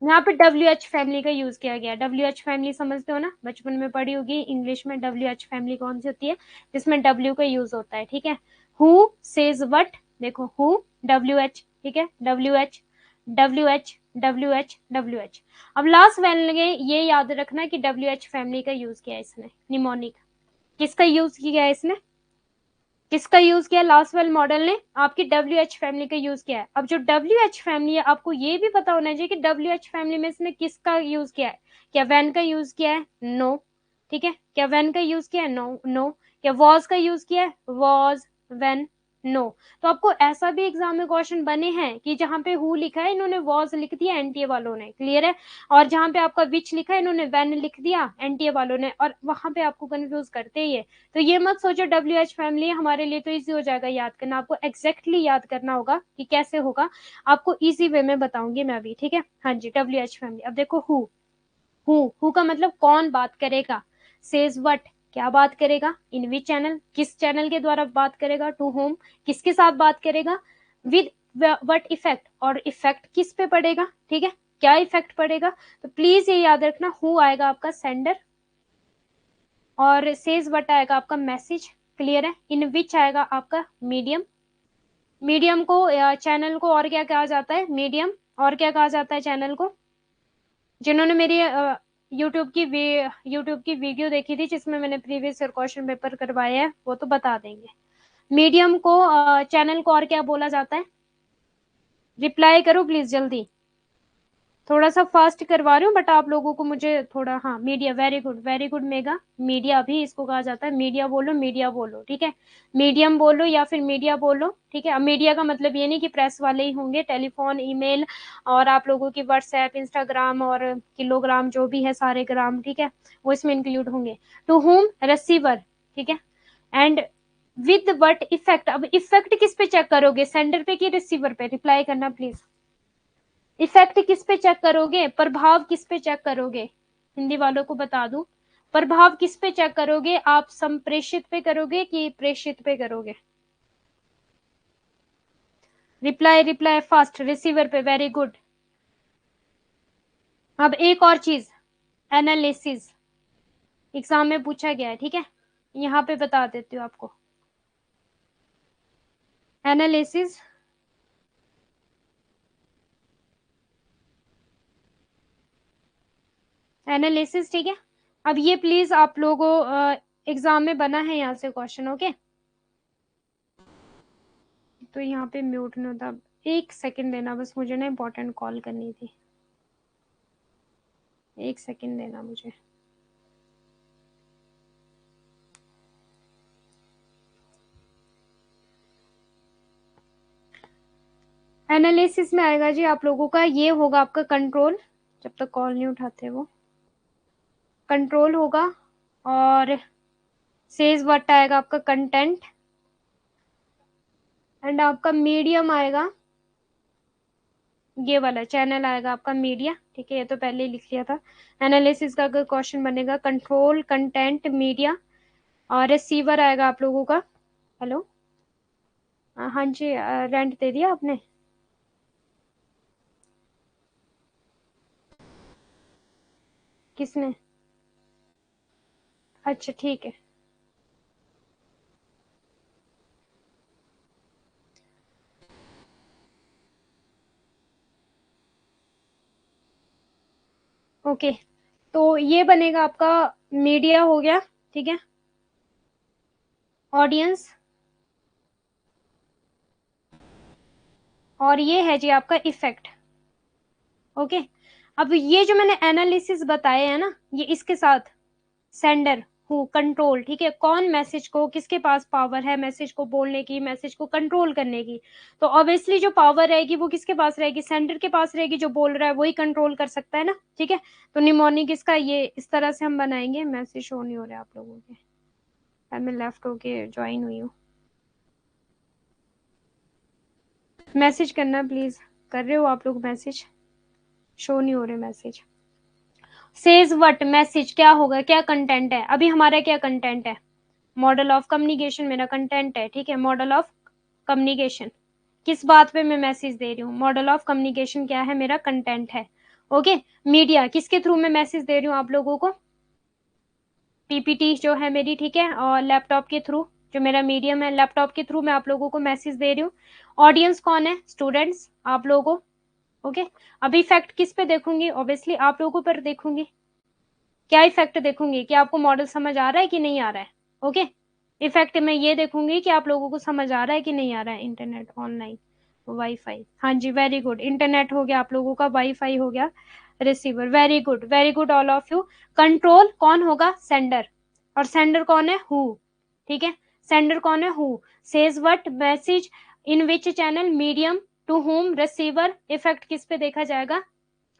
यहाँ पे WH फैमिली का यूज किया गया। WH फैमिली समझते हो ना, बचपन में पढ़ी होगी इंग्लिश में। WH फैमिली कौन सी होती है, जिसमें W का यूज होता है, ठीक है। हु सेज वट, देखो हु WH, ठीक है, WH WH WH WH। अब लास्ट वेल लगे, ये याद रखना कि WH फैमिली का यूज किया है इसने, निमोनिक। किसका यूज किया है इसने, किसका यूज किया, लास्ट वेल मॉडल ने आपकी WH फैमिली का यूज किया है। अब जो WH फैमिली है, आपको ये भी पता होना चाहिए कि WH फैमिली में इसने किसका यूज किया है। क्या वैन का यूज किया है, नो, ठीक है। क्या वैन का यूज किया है, नो नो। क्या वॉज का यूज किया है, वॉज वैन, नो। तो आपको ऐसा भी एग्जाम में क्वेश्चन बने हैं कि जहां पे हु लिखा है इन्होंने वॉज लिख दिया एनटीए वालों ने, क्लियर है। और जहां पे आपका विच लिखा है इन्होंने वैन लिख दिया एनटीए वालों ने, और वहां पे आपको कंफ्यूज करते ही है। तो ये मत सोचो WH फैमिली हमारे लिए तो इजी हो जाएगा याद करना, आपको एग्जैक्टली याद करना होगा कि कैसे होगा। आपको इजी वे में बताऊंगी मैं अभी, ठीक है। हाँ जी, WH फैमिली। अब देखो हु का मतलब कौन बात करेगा, सेज व्हाट क्या बात करेगा, इन विच चैनल किस चैनल के द्वारा बात करेगा, टू होम किसके साथ बात करेगा, विद व्हाट इफेक्ट, और इफेक्ट किस पे पड़ेगा, ठीक है, क्या इफेक्ट पड़ेगा। तो प्लीज ये याद रखना, हु आएगा आपका सेंडर, और सेज व्हाट आएगा आपका मैसेज, क्लियर है। इन विच आएगा आपका मीडियम, मीडियम को चैनल को और क्या कहा जाता है, मीडियम, और क्या कहा जाता है चैनल को। जिन्होंने मेरी यूट्यूब की वीडियो देखी थी जिसमें मैंने प्रीवियस ईयर क्वेश्चन पेपर करवाए हैं, वो तो बता देंगे। मीडियम को चैनल को और क्या बोला जाता है, रिप्लाई करो प्लीज जल्दी। थोड़ा सा फास्ट करवा रही हूँ बट आप लोगों को मुझे थोड़ा, हाँ media, very good mega, media भी इसको कहा जाता है। मीडिया बोलो, मीडिया बोलो, ठीक है। मीडियम बोलो या फिर मीडिया बोलो, ठीक है। अब मीडिया का मतलब ये नहीं कि प्रेस वाले ही होंगे, टेलीफोन, ईमेल, और आप लोगों की व्हाट्सएप, इंस्टाग्राम और किलोग्राम जो भी है सारे ग्राम, ठीक है, वो इसमें इंक्लूड होंगे। टू होम रिसीवर, ठीक है। एंड विद व्हाट इफेक्ट, अब इफेक्ट किस पे चेक करोगे, सेंडर पे कि रिसीवर पे, रिप्लाई करना प्लीज। इफेक्ट किस पे चेक करोगे, प्रभाव किस पे चेक करोगे, हिंदी वालों को बता दूं, प्रभाव किस पे चेक करोगे आप, संप्रेषित पे करोगे कि प्रेषित पे करोगे। रिप्लाई रिप्लाई फास्ट, रिसीवर पे, वेरी गुड। अब एक और चीज, एनालिसिस, एग्जाम में पूछा गया है, ठीक है, यहाँ पे बता देती हूँ आपको। एनालिसिस, एनालिसिस, ठीक है। अब ये प्लीज आप लोगों एग्जाम में बना है यहाँ से क्वेश्चन, ओके। तो यहाँ पे म्यूट नहीं होता, एक सेकंड देना बस, मुझे ना इंपॉर्टेंट कॉल करनी थी, एक सेकंड देना मुझे। एनालिसिस में आएगा जी आप लोगों का, ये होगा आपका कंट्रोल, जब तक कॉल नहीं उठाते वो, कंट्रोल होगा। और सेज व्हाट आएगा आपका कंटेंट, एंड आपका मीडियम आएगा, ये वाला चैनल आएगा आपका मीडिया, ठीक है, ये तो पहले ही लिख लिया था। एनालिसिस का अगर क्वेश्चन बनेगा, कंट्रोल, कंटेंट, मीडिया, और रिसीवर आएगा आप लोगों का। हेलो, हाँ जी, रेंट दे दिया आपने, किसने, अच्छा ठीक है। ओके, तो ये बनेगा आपका, मीडिया हो गया, ठीक है, ऑडियंस, और ये है जी आपका इफेक्ट, ओके। अब ये जो मैंने एनालिसिस बताए हैं ना, ये इसके साथ सेंडर, हु, कंट्रोल, ठीक है, कौन मैसेज को, किसके पास पावर है मैसेज को बोलने की, मैसेज को कंट्रोल करने की। तो ऑब्वियसली जो पावर रहेगी वो किसके पास रहेगी, सेंडर के पास रहेगी, जो बोल रहा है वही कंट्रोल कर सकता है ना, ठीक है। तो निमोनिक इसका ये इस तरह से हम बनाएंगे, मैसेज शो नहीं हो रहे आप लोगों के, मैं लेफ्ट होके ज्वाइन हुई हूँ, मैसेज करना प्लीज, कर रहे हो आप लोग मैसेज, शो नहीं हो रहे मैसेज। सेज व्हाट मैसेज क्या होगा, क्या कंटेंट है, अभी हमारा क्या कंटेंट है, मॉडल ऑफ कम्युनिकेशन मेरा कंटेंट है, ठीक है, मॉडल ऑफ कम्युनिकेशन, किस बात पे मैं मैसेज दे रही हूँ, मॉडल ऑफ कम्युनिकेशन क्या है, मेरा कंटेंट है। ओके। मीडिया, किसके थ्रू मैं मैसेज दे रही हूँ आप लोगों को? पीपीटी जो है मेरी, ठीक है, और लैपटॉप के थ्रू, जो मेरा मीडियम है, लैपटॉप के थ्रू मैं आप लोगों को मैसेज दे रही हूँ। ऑडियंस कौन है? स्टूडेंट्स, आप लोगों। ओके। अब इफेक्ट किस पे देखूंगी? ऑब्वियसली आप लोगों पर देखूंगी। क्या इफेक्ट देखूंगी? कि आपको मॉडल समझ आ रहा है कि नहीं आ रहा है? ओके। इफेक्ट मैं ये देखूंगी कि आप लोगों को समझ आ रहा है कि नहीं आ रहा है। इंटरनेट ऑनलाइन, वाईफाई, हाँ जी, वेरी गुड। इंटरनेट हो गया आप लोगों का, वाईफाई हो गया, receiver, very good all of you. Control कौन होगा? सेंडर। और सेंडर कौन है? हु। ठीक है, सेंडर कौन है? Who. Says what message in which channel, medium, to whom, receiver. Effect किस पे देखा जाएगा?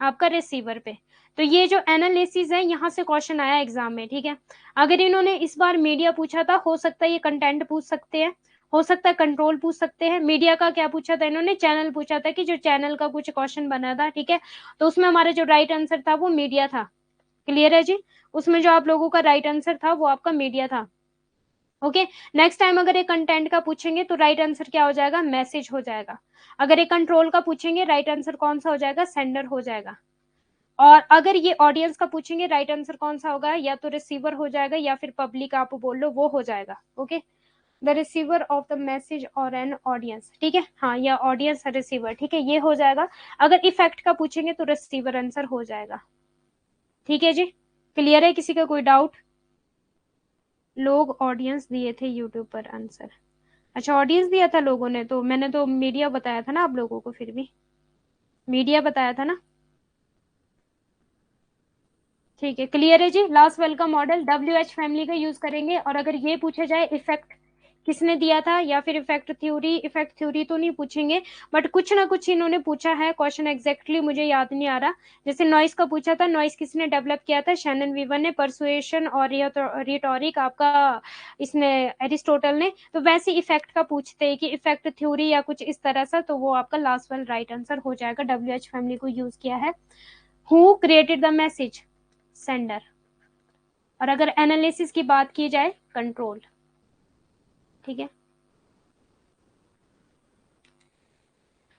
आपका रिसीवर पे। तो ये जो एनालिसिस है, यहाँ से क्वेश्चन आया एग्जाम में, ठीक है। अगर इन्होंने इस बार मीडिया पूछा था, हो सकता है ये कंटेंट पूछ सकते हैं, हो सकता है कंट्रोल पूछ सकते हैं। मीडिया का क्या पूछा था इन्होंने? चैनल पूछा था, कि जो चैनल का कुछ क्वेश्चन बना था, ठीक है। तो उसमें हमारा जो राइट आंसर था वो मीडिया था। क्लियर है जी? उसमें जो आप लोगों का राइट आंसर था वो आपका मीडिया था। ओके। नेक्स्ट टाइम अगर ये कंटेंट का पूछेंगे तो राइट आंसर क्या हो जाएगा? मैसेज हो जाएगा। अगर ये कंट्रोल का पूछेंगे, राइट आंसर कौन सा हो जाएगा? सेंडर हो जाएगा। और अगर ये ऑडियंस का पूछेंगे, राइट आंसर कौन सा होगा? या तो रिसीवर हो जाएगा, या फिर पब्लिक आप बोल लो, वो हो जाएगा। Okay. The receiver of the message और एन ऑडियंस, ठीक है, हाँ, या ऑडियंस रिसीवर, ठीक है, ये हो जाएगा। अगर इफेक्ट का पूछेंगे तो रिसीवर आंसर हो जाएगा। ठीक है जी, क्लियर है? किसी का कोई डाउट? लोग ऑडियंस दिए थे यूट्यूब पर आंसर। अच्छा, ऑडियंस दिया था लोगों ने, तो मैंने तो मीडिया बताया था ना आप लोगों को, फिर भी मीडिया बताया था ना। ठीक है, क्लियर है जी। Last welcome model WH family का यूज करेंगे। और अगर ये पूछा जाए इफेक्ट किसने दिया था, या फिर इफेक्ट थ्योरी तो नहीं पूछेंगे, बट कुछ ना कुछ इन्होंने पूछा है क्वेश्चन, एग्जैक्टली मुझे याद नहीं आ रहा। जैसे नॉइस का पूछा था, नॉइस किसने डेवलप किया था? शैनन वीवर ने। परसुएशन और रिटोरिक आपका इसने, एरिस्टोटल ने। तो वैसे इफेक्ट का पूछते हैं कि इफेक्ट थ्योरी या कुछ इस तरह सा, तो वो आपका लास्ट वेल राइट आंसर हो जाएगा। WH फैमिली को यूज किया है। Who created the message? Sender. और अगर एनालिसिस की बात की जाए, कंट्रोल। ठीक है।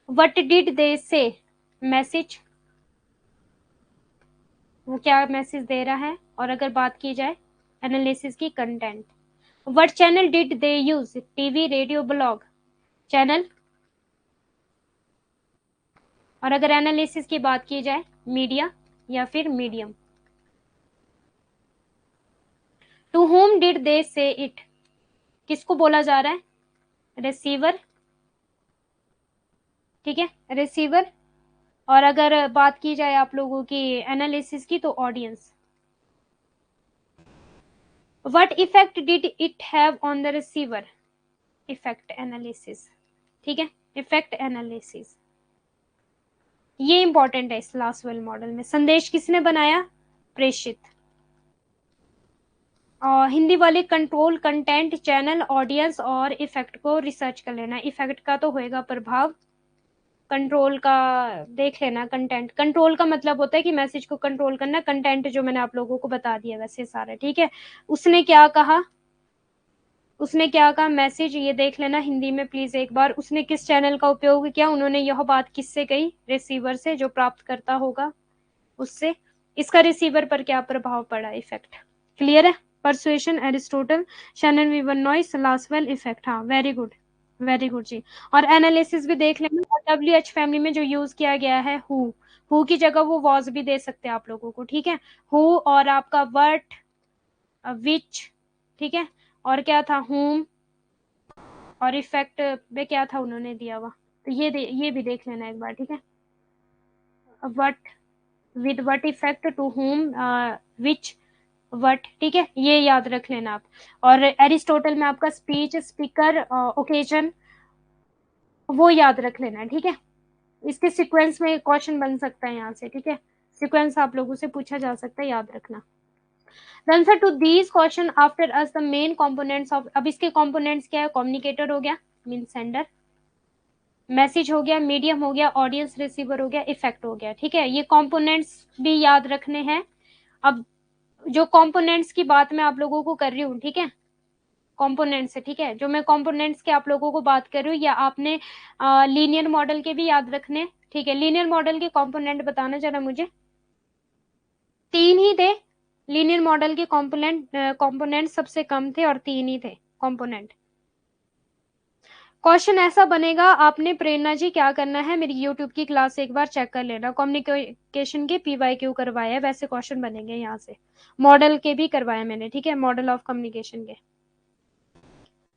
व्हाट डिड दे से? मैसेज, वो क्या मैसेज दे रहा है? और अगर बात की जाए एनालिसिस की, content. What channel did they use? TV, radio, blog, channel. और अगर एनालिसिस की बात की जाए, मीडिया या फिर medium. To whom did they say it? किसको बोला जा रहा है? रिसीवर, ठीक है, रिसीवर। और अगर बात की जाए आप लोगों की एनालिसिस की, तो audience. What effect did it have on the receiver? Effect analysis, ठीक है, इफेक्ट एनालिसिस। ये इंपॉर्टेंट है इस लास्ट वेल मॉडल में। संदेश किसने बनाया? प्रेषित। और हिंदी वाले कंट्रोल, कंटेंट, चैनल, ऑडियंस और इफेक्ट को रिसर्च कर लेना। इफेक्ट का तो होएगा प्रभाव, कंट्रोल का देख लेना। कंटेंट, कंट्रोल का मतलब होता है कि मैसेज को कंट्रोल करना। कंटेंट जो मैंने आप लोगों को बता दिया वैसे सारा, ठीक है। उसने क्या कहा? उसने क्या कहा? मैसेज, ये देख लेना हिंदी में प्लीज एक बार। उसने किस चैनल का उपयोग किया? उन्होंने यह बात किससे कही? रिसीवर से, जो प्राप्त करता होगा उससे। इसका रिसीवर पर क्या प्रभाव पड़ा? इफेक्ट। क्लियर है? Persuasion, Aristotle, Shannon Weaver, noise, Lasswell, effect. हाँ, very good, very good ji. और एनालिसिस भी देख लेना। और WH फैमिली में जो यूज किया गया है, हु की जगह वो वॉज भी दे सकते हैं आप लोगों को, ठीक है। हु और आपका व्हाट, विच, ठीक है। और क्या था? होम। और इफेक्ट में क्या था उन्होंने दिया हुआ, तो ये भी देख लेना एक बार, ठीक है। What, with what effect, to whom, which, what, ठीक है, ये याद रख लेना आप। और एरिस्टोटल में आपका स्पीच, स्पीकर, ओकेजन, वो याद रख लेना है, ठीक है। इसके सीक्वेंस में क्वेश्चन बन सकता है यहाँ से, ठीक है। सीक्वेंस आप लोगों से पूछा जा सकता है, याद रखना। The answer to these question after us the main components of, अब इसके components क्या है? कम्युनिकेटर हो गया, मीन सेंडर, मैसेज हो गया, मीडियम हो गया, ऑडियंस रिसीवर हो गया, इफेक्ट हो गया, ठीक है। ये कंपोनेंट्स भी याद रखने हैं। अब जो कंपोनेंट्स की बात मैं आप लोगों को कर रही हूँ, ठीक है, कंपोनेंट्स है, ठीक है, जो मैं कंपोनेंट्स के आप लोगों को बात कर रही हूँ, या आपने लीनियर मॉडल के भी याद रखने, ठीक है, लीनियर मॉडल के कंपोनेंट बताना जरा मुझे। 3 ही थे लीनियर मॉडल के कंपोनेंट सबसे कम थे और 3 ही थे कंपोनेंट। क्वेश्चन ऐसा बनेगा, आपने प्रेरणा जी क्या करना है, मेरी यूट्यूब की क्लास एक बार चेक कर लेना, कम्युनिकेशन के PYQ करवाए है, वैसे क्वेश्चन बनेंगे यहाँ से, मॉडल के भी करवाए मैंने, ठीक है, मॉडल ऑफ कम्युनिकेशन के,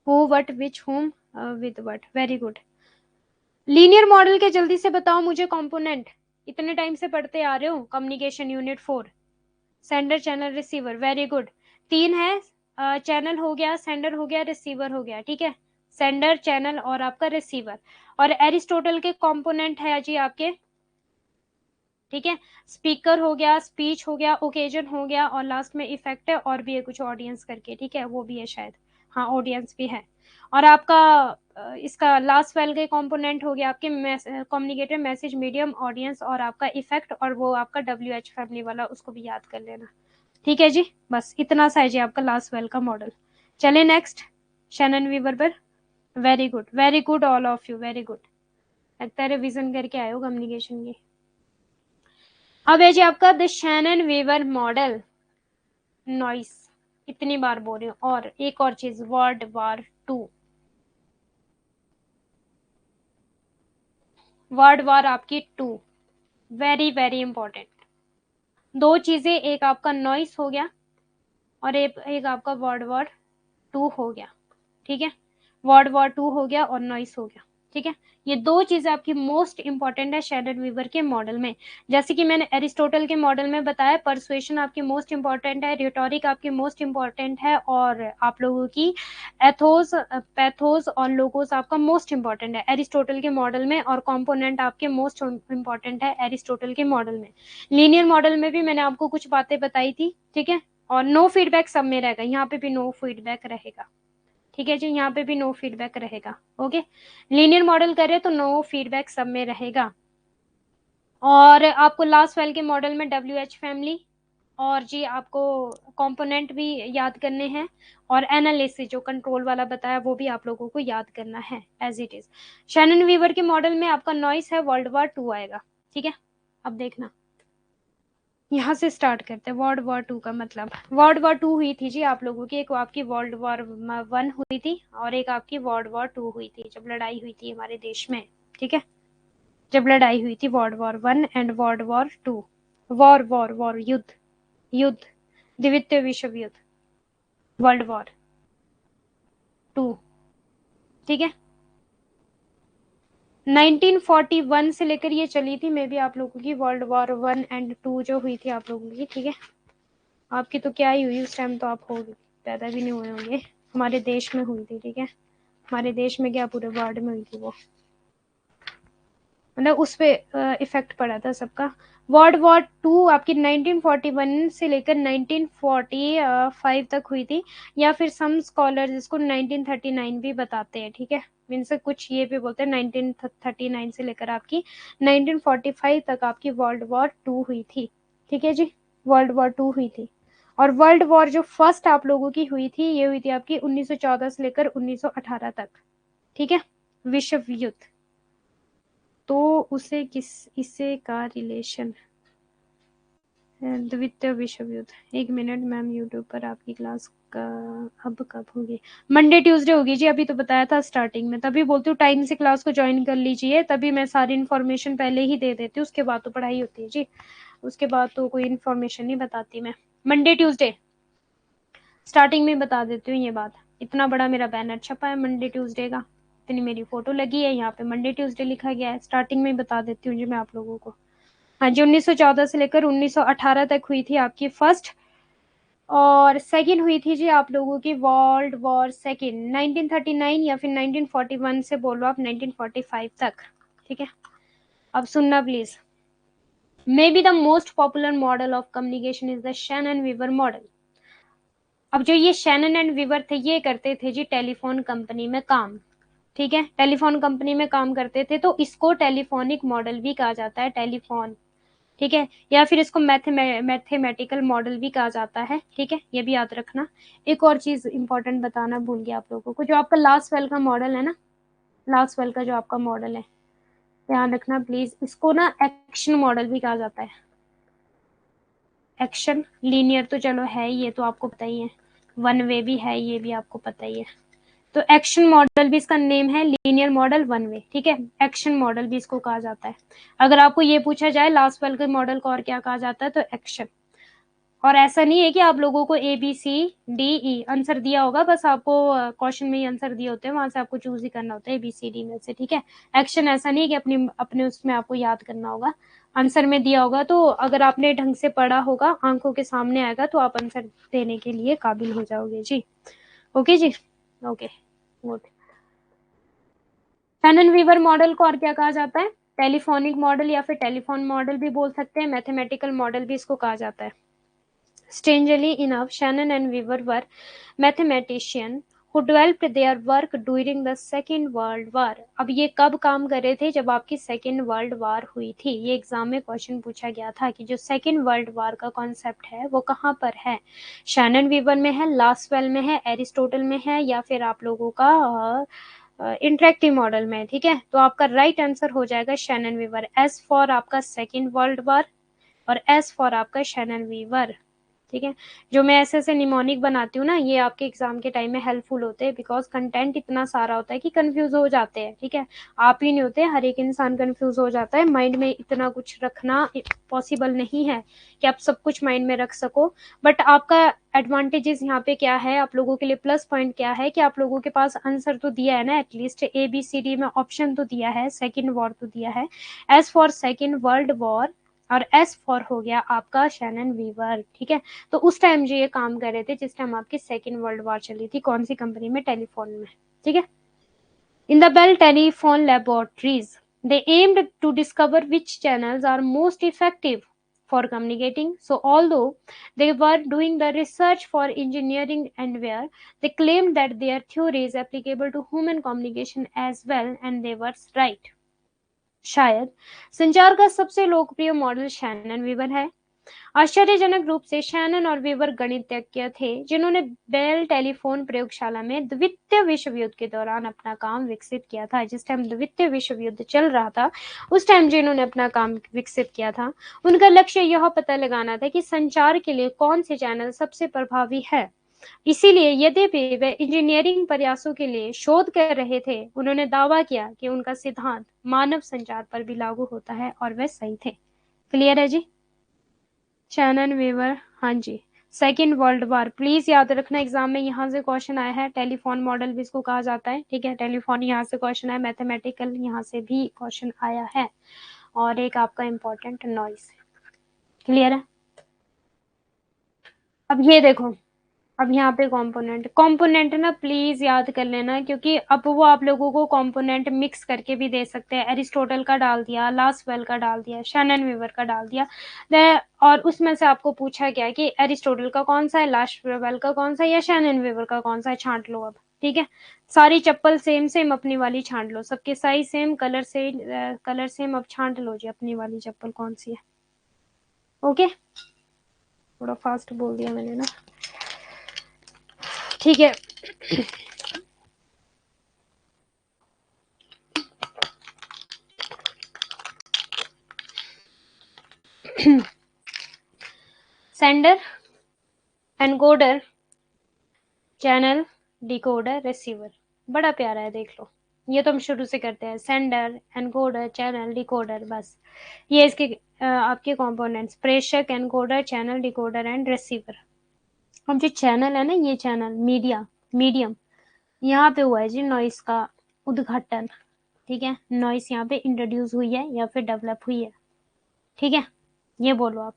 हु वट विच हुम with what, very good. Linear model के जल्दी से बताओ मुझे कंपोनेंट, इतने टाइम से पढ़ते आ रहे हो, communication unit 4, sender channel receiver, very good. 3 है, चैनल हो गया, सेंडर हो गया, रिसीवर हो गया, ठीक है, सेंडर चैनल और आपका रिसीवर। और एरिस्टोटल के कंपोनेंट है जी आपके, ठीक है, स्पीकर हो गया, स्पीच हो गया, ओकेजन हो गया, और लास्ट में इफेक्ट है, और भी है कुछ ऑडियंस करके, ठीक है, वो भी है शायद, हाँ ऑडियंस भी है। और आपका इसका लास्ट वेल के कंपोनेंट हो गया आपके कम्युनिकेटर, मैसेज, मीडियम, ऑडियंस और आपका इफेक्ट, और वो आपका WH फैमिली वाला, उसको भी याद कर लेना, ठीक है जी। बस इतना सा है जी आपका लास्ट वेल का मॉडल। चले नेक्स्ट, शैनन वीवर पर, very good all of you, very good, लगता है रिवीजन करके आए हो कम्युनिकेशन की। अब है जी आपका the Shannon Weaver model, noise, इतनी बार बोल रही हूँ, और एक और चीज, वर्ल्ड वॉर 2, वर्ल्ड वॉर आपकी 2, वेरी वेरी इंपॉर्टेंट। दो चीजें, एक आपका नॉइस हो गया और एक आपका वर्ल्ड वॉर 2 हो गया, ठीक है, वर्ल्ड वॉर 2 हो गया और नॉइस हो गया, ठीक है, ये दो चीजें आपकी मोस्ट इंपॉर्टेंट है शैनन वीवर के मॉडल में। जैसे कि मैंने एरिस्टोटल के मॉडल में बताया, परसुएशन आपकी मोस्ट इंपॉर्टेंट है, रिटोरिक आपकी मोस्ट इंपॉर्टेंट है, और आप लोगों की एथोस, पैथोस और लोगोस आपका मोस्ट इंपॉर्टेंट है एरिस्टोटल के मॉडल में, और कॉम्पोनेंट आपके मोस्ट इंपॉर्टेंट है एरिस्टोटल के मॉडल में। लीनियर मॉडल में भी मैंने आपको कुछ बातें बताई थी, ठीक है, और नो फीडबैक सब में रहेगा, यहाँ पे भी नो फीडबैक रहेगा, ठीक है जी, यहाँ पे भी नो फीडबैक रहेगा, ओके, लीनियर मॉडल करे तो नो फीडबैक सब में रहेगा। और आपको लास्ट वेल के मॉडल में WH फैमिली और जी आपको कंपोनेंट भी याद करने हैं, और एनालिसिस जो कंट्रोल वाला बताया वो भी आप लोगों को याद करना है as it is. Shannon Weaver के मॉडल में आपका नॉइस है, वर्ल्ड वॉर 2 आएगा, ठीक है। अब देखना, यहाँ से स्टार्ट करते हैं, वर्ल्ड वॉर 2 का मतलब, वर्ल्ड वॉर 2 हुई थी जी आप लोगों की, एक आपकी वर्ल्ड वॉर 1 हुई थी, और एक आपकी वर्ल्ड वॉर 2 हुई थी, जब लड़ाई हुई थी हमारे देश में, ठीक है, जब लड़ाई हुई थी world war 1 and world war 2, war war war, युद्ध, युद्ध, द्वितीय विश्व युद्ध, वर्ल्ड वॉर 2, ठीक है, 1941 से लेकर ये चली थी, मे भी आप लोगों की वर्ल्ड वॉर 1 एंड 2 जो हुई थी आप लोगों की, ठीक है, आपकी तो क्या ही हुई, उस टाइम तो आप हो पैदा भी नहीं हुए होंगे, हमारे देश में हुई थी, ठीक है, हमारे देश में क्या पूरे वर्ल्ड में हुई थी वो, मतलब उस पे इफेक्ट पड़ा था सबका। वर्ल्ड वॉर 2 आपकी 1941 से लेकर 1945 तक हुई थी, या फिर सम स्कॉलर इसको 1939 भी बताते हैं, ठीक है, मीन्स कुछ ये भी बोलते हैं 1939 से लेकर आपकी 1945 तक आपकी वर्ल्ड वॉर 2 हुई थी, ठीक है जी, वर्ल्ड वॉर 2 हुई थी। और वर्ल्ड वॉर जो फर्स्ट आप लोगों की हुई थी, ये हुई थी आपकी 1914 से लेकर 1918 तक, ठीक है, विश्व युद्ध। तो उसे इससे का रिलेशन, द्वितीय विश्व युद्ध, एक मिनट मैम, यूट्यूब पर आपकी क्लास का अब कब होगी, मंडे ट्यूसडे होगी जी, अभी तो बताया था स्टार्टिंग में, तभी बोलती हूँ टाइम से क्लास को ज्वाइन कर लीजिए, तभी मैं सारी इन्फॉर्मेशन पहले ही दे देती हूँ, उसके बाद तो पढ़ाई होती है जी, उसके बाद तो कोई इन्फॉर्मेशन नहीं बताती मैं, मंडे ट्यूसडे स्टार्टिंग में बता देती हूँ ये बात, इतना बड़ा मेरा बैनर छपा है मंडे ट्यूसडे का, इतनी मेरी फोटो लगी है, यहाँ पे मंडे ट्यूसडे लिखा गया है, स्टार्टिंग में बता देती हूँ जी मैं आप लोगों को। हाँ जी, 1914 से लेकर 1918 तक हुई थी आपकी फर्स्ट, और सेकंड हुई थी जी आप लोगों की वर्ल्ड वॉर सेकंड 1939 या फिर 1941 से बोलो आप 1945 तक, ठीक है। अब सुनना please, may be the most popular model of communication is the Shannon Weaver model. अब जो ये शैनन एंड वीवर थे, ये करते थे जी टेलीफोन कंपनी में काम, ठीक है, टेलीफोन कंपनी में काम करते थे, तो इसको टेलीफोनिक मॉडल भी कहा जाता है, टेलीफोन, ठीक है, या फिर इसको मैथमेटिकल मॉडल भी कहा जाता है, ठीक है, ये भी याद रखना। एक और चीज इंपॉर्टेंट बताना भूल गया आप लोगों को, जो आपका लास्ट वेल का मॉडल है ना, लास्ट वेल का जो आपका मॉडल है, ध्यान रखना प्लीज। इसको ना एक्शन मॉडल भी कहा जाता है। एक्शन लीनियर तो चलो है ही, ये तो आपको पता ही है, वन वे भी है, ये भी आपको पता ही है। तो एक्शन मॉडल भी इसका नेम है, लीनियर मॉडल वन वे, ठीक है। एक्शन मॉडल भी इसको कहा जाता है। अगर आपको ये पूछा जाए लास्ट वाले के मॉडल को और क्या कहा जाता है, तो एक्शन। और ऐसा नहीं है कि आप लोगों को A B C D E answer दिया होगा, बस आपको क्वेश्चन में ही आंसर दिए होते हैं, वहां से आपको चूज ही करना होता है ए बी सी डी में से, ठीक है। एक्शन ऐसा नहीं है कि अपनी अपने उसमें आपको याद करना होगा, आंसर में दिया होगा तो अगर आपने ढंग से पढ़ा होगा, आंखों के सामने आएगा तो आप आंसर देने के लिए काबिल हो जाओगे जी। ओके जी, okay good. Shannon Weaver model को और क्या कहा जाता है, टेलीफोनिक मॉडल या फिर टेलीफोन मॉडल भी बोल सकते हैं, मैथमेटिकल मॉडल भी इसको कहा जाता है। Strangely enough, Shannon and Weaver were mathematicians who developed their work during the Second World War. अब ये कब काम कर रहे थे, जब आपकी सेकेंड वर्ल्ड वार हुई थी। ये एग्जाम में क्वेश्चन पूछा गया था कि जो सेकेंड वर्ल्ड वार का कॉन्सेप्ट है वो कहाँ पर है, शैनन वीवर में है, लास्वेल में है, एरिस्टोटल में है, या फिर आप लोगों का इंटरेक्टिव मॉडल में, ठीक है। तो आपका राइट आंसर हो जाएगा शैनन वीवर। एस फॉर आपका सेकेंड वर्ल्ड वार और एस फॉर आपका शैनन वीवर, ठीक है। जो मैं ऐसे ऐसे निमोनिक बनाती हूँ ना, ये आपके एग्जाम के टाइम में हेल्पफुल होते हैं, बिकॉज कंटेंट इतना सारा होता है कि कंफ्यूज हो जाते हैं, ठीक है। आप ही नहीं होते, हर एक इंसान कंफ्यूज हो जाता है। माइंड में इतना कुछ रखना पॉसिबल नहीं है कि आप सब कुछ माइंड में रख सको, बट आपका एडवांटेजेस यहाँ पे क्या है, आप लोगों के लिए प्लस पॉइंट क्या है कि आप लोगों के पास आंसर तो दिया है ना, at least A B C D में ऑप्शन तो दिया है, सेकेंड वॉर तो दिया है, S for second world war और एस फॉर हो गया आपका शैनन वीवर, ठीक है। तो उस टाइम जो ये काम कर रहे थे, जिस टाइम आपकी सेकेंड वर्ल्ड वॉर चली थी, कौन सी कंपनी में, टेलीफोन में, ठीक है। In the Bell telephone laboratories they aimed to discover which channels are most effective for communicating. So although they were doing the research for engineering and where they claimed that their theory is applicable to human communication as well, and they were right. शायद संचार का सबसे लोकप्रिय मॉडल शैनन वीवर है। आश्चर्यजनक रूप से शैनन और वीवर गणितज्ञ थे जिन्होंने बेल टेलीफोन प्रयोगशाला में द्वितीय विश्व युद्ध के दौरान अपना काम विकसित किया था। जिस टाइम द्वितीय विश्व युद्ध चल रहा था, उस टाइम जिन्होंने अपना काम विकसित किया था, उनका लक्ष्य यह पता लगाना था कि संचार के लिए कौन से चैनल सबसे प्रभावी है। इसीलिए यद्यपि वे इंजीनियरिंग प्रयासों के लिए शोध कर रहे थे, उन्होंने दावा किया कि उनका सिद्धांत मानव संचार पर भी लागू होता है, और वे सही थे। क्लियर है जी। शैनन वीवर, हाँ जी। सेकेंड वर्ल्ड वार, प्लीज याद रखना, एग्जाम में यहाँ से क्वेश्चन आया है। टेलीफोन मॉडल भी इसको कहा जाता है, ठीक है। टेलीफोन यहाँ से क्वेश्चन आया, मैथमेटिकल यहाँ से भी क्वेश्चन आया है, और एक आपका इंपॉर्टेंट नॉइस। क्लियर है। अब ये देखो, अब यहाँ पे कंपोनेंट ना प्लीज याद कर लेना, क्योंकि अब वो आप लोगों को कंपोनेंट मिक्स करके भी दे सकते हैं। एरिस्टोटल का डाल दिया, लास्वेल का डाल दिया, शैनन वीवर का डाल दिया, और उसमें से आपको पूछा गया कि एरिस्टोटल का कौन सा है, लास्वेल का कौन सा है, या शैनन वीवर का कौन सा है, छांट लो अब, ठीक है। सारी चप्पल सेम सेम अपनी वाली छांट लो, सबके साइज सेम, कलर सेम, अब छांट लो जी अपनी वाली चप्पल कौन सी है। ओके, थोड़ा फास्ट बोल दिया मैंने ना, ठीक है। Sender, encoder, channel, decoder, receiver, बड़ा प्यारा है, देख लो। ये तो हम शुरू से करते हैं, सेंडर, एनकोडर, चैनल, डिकोडर, बस ये इसके आपके कंपोनेंट्स, प्रेषक, encoder, channel, decoder and receiver. अब जो चैनल है ना, ये चैनल मीडियम यहाँ पे हुआ है जी नॉइस का उद्घाटन, ठीक है। नॉइस यहाँ पे इंट्रोड्यूस हुई है या फिर डेवलप हुई है, ठीक है। ये बोलो आप।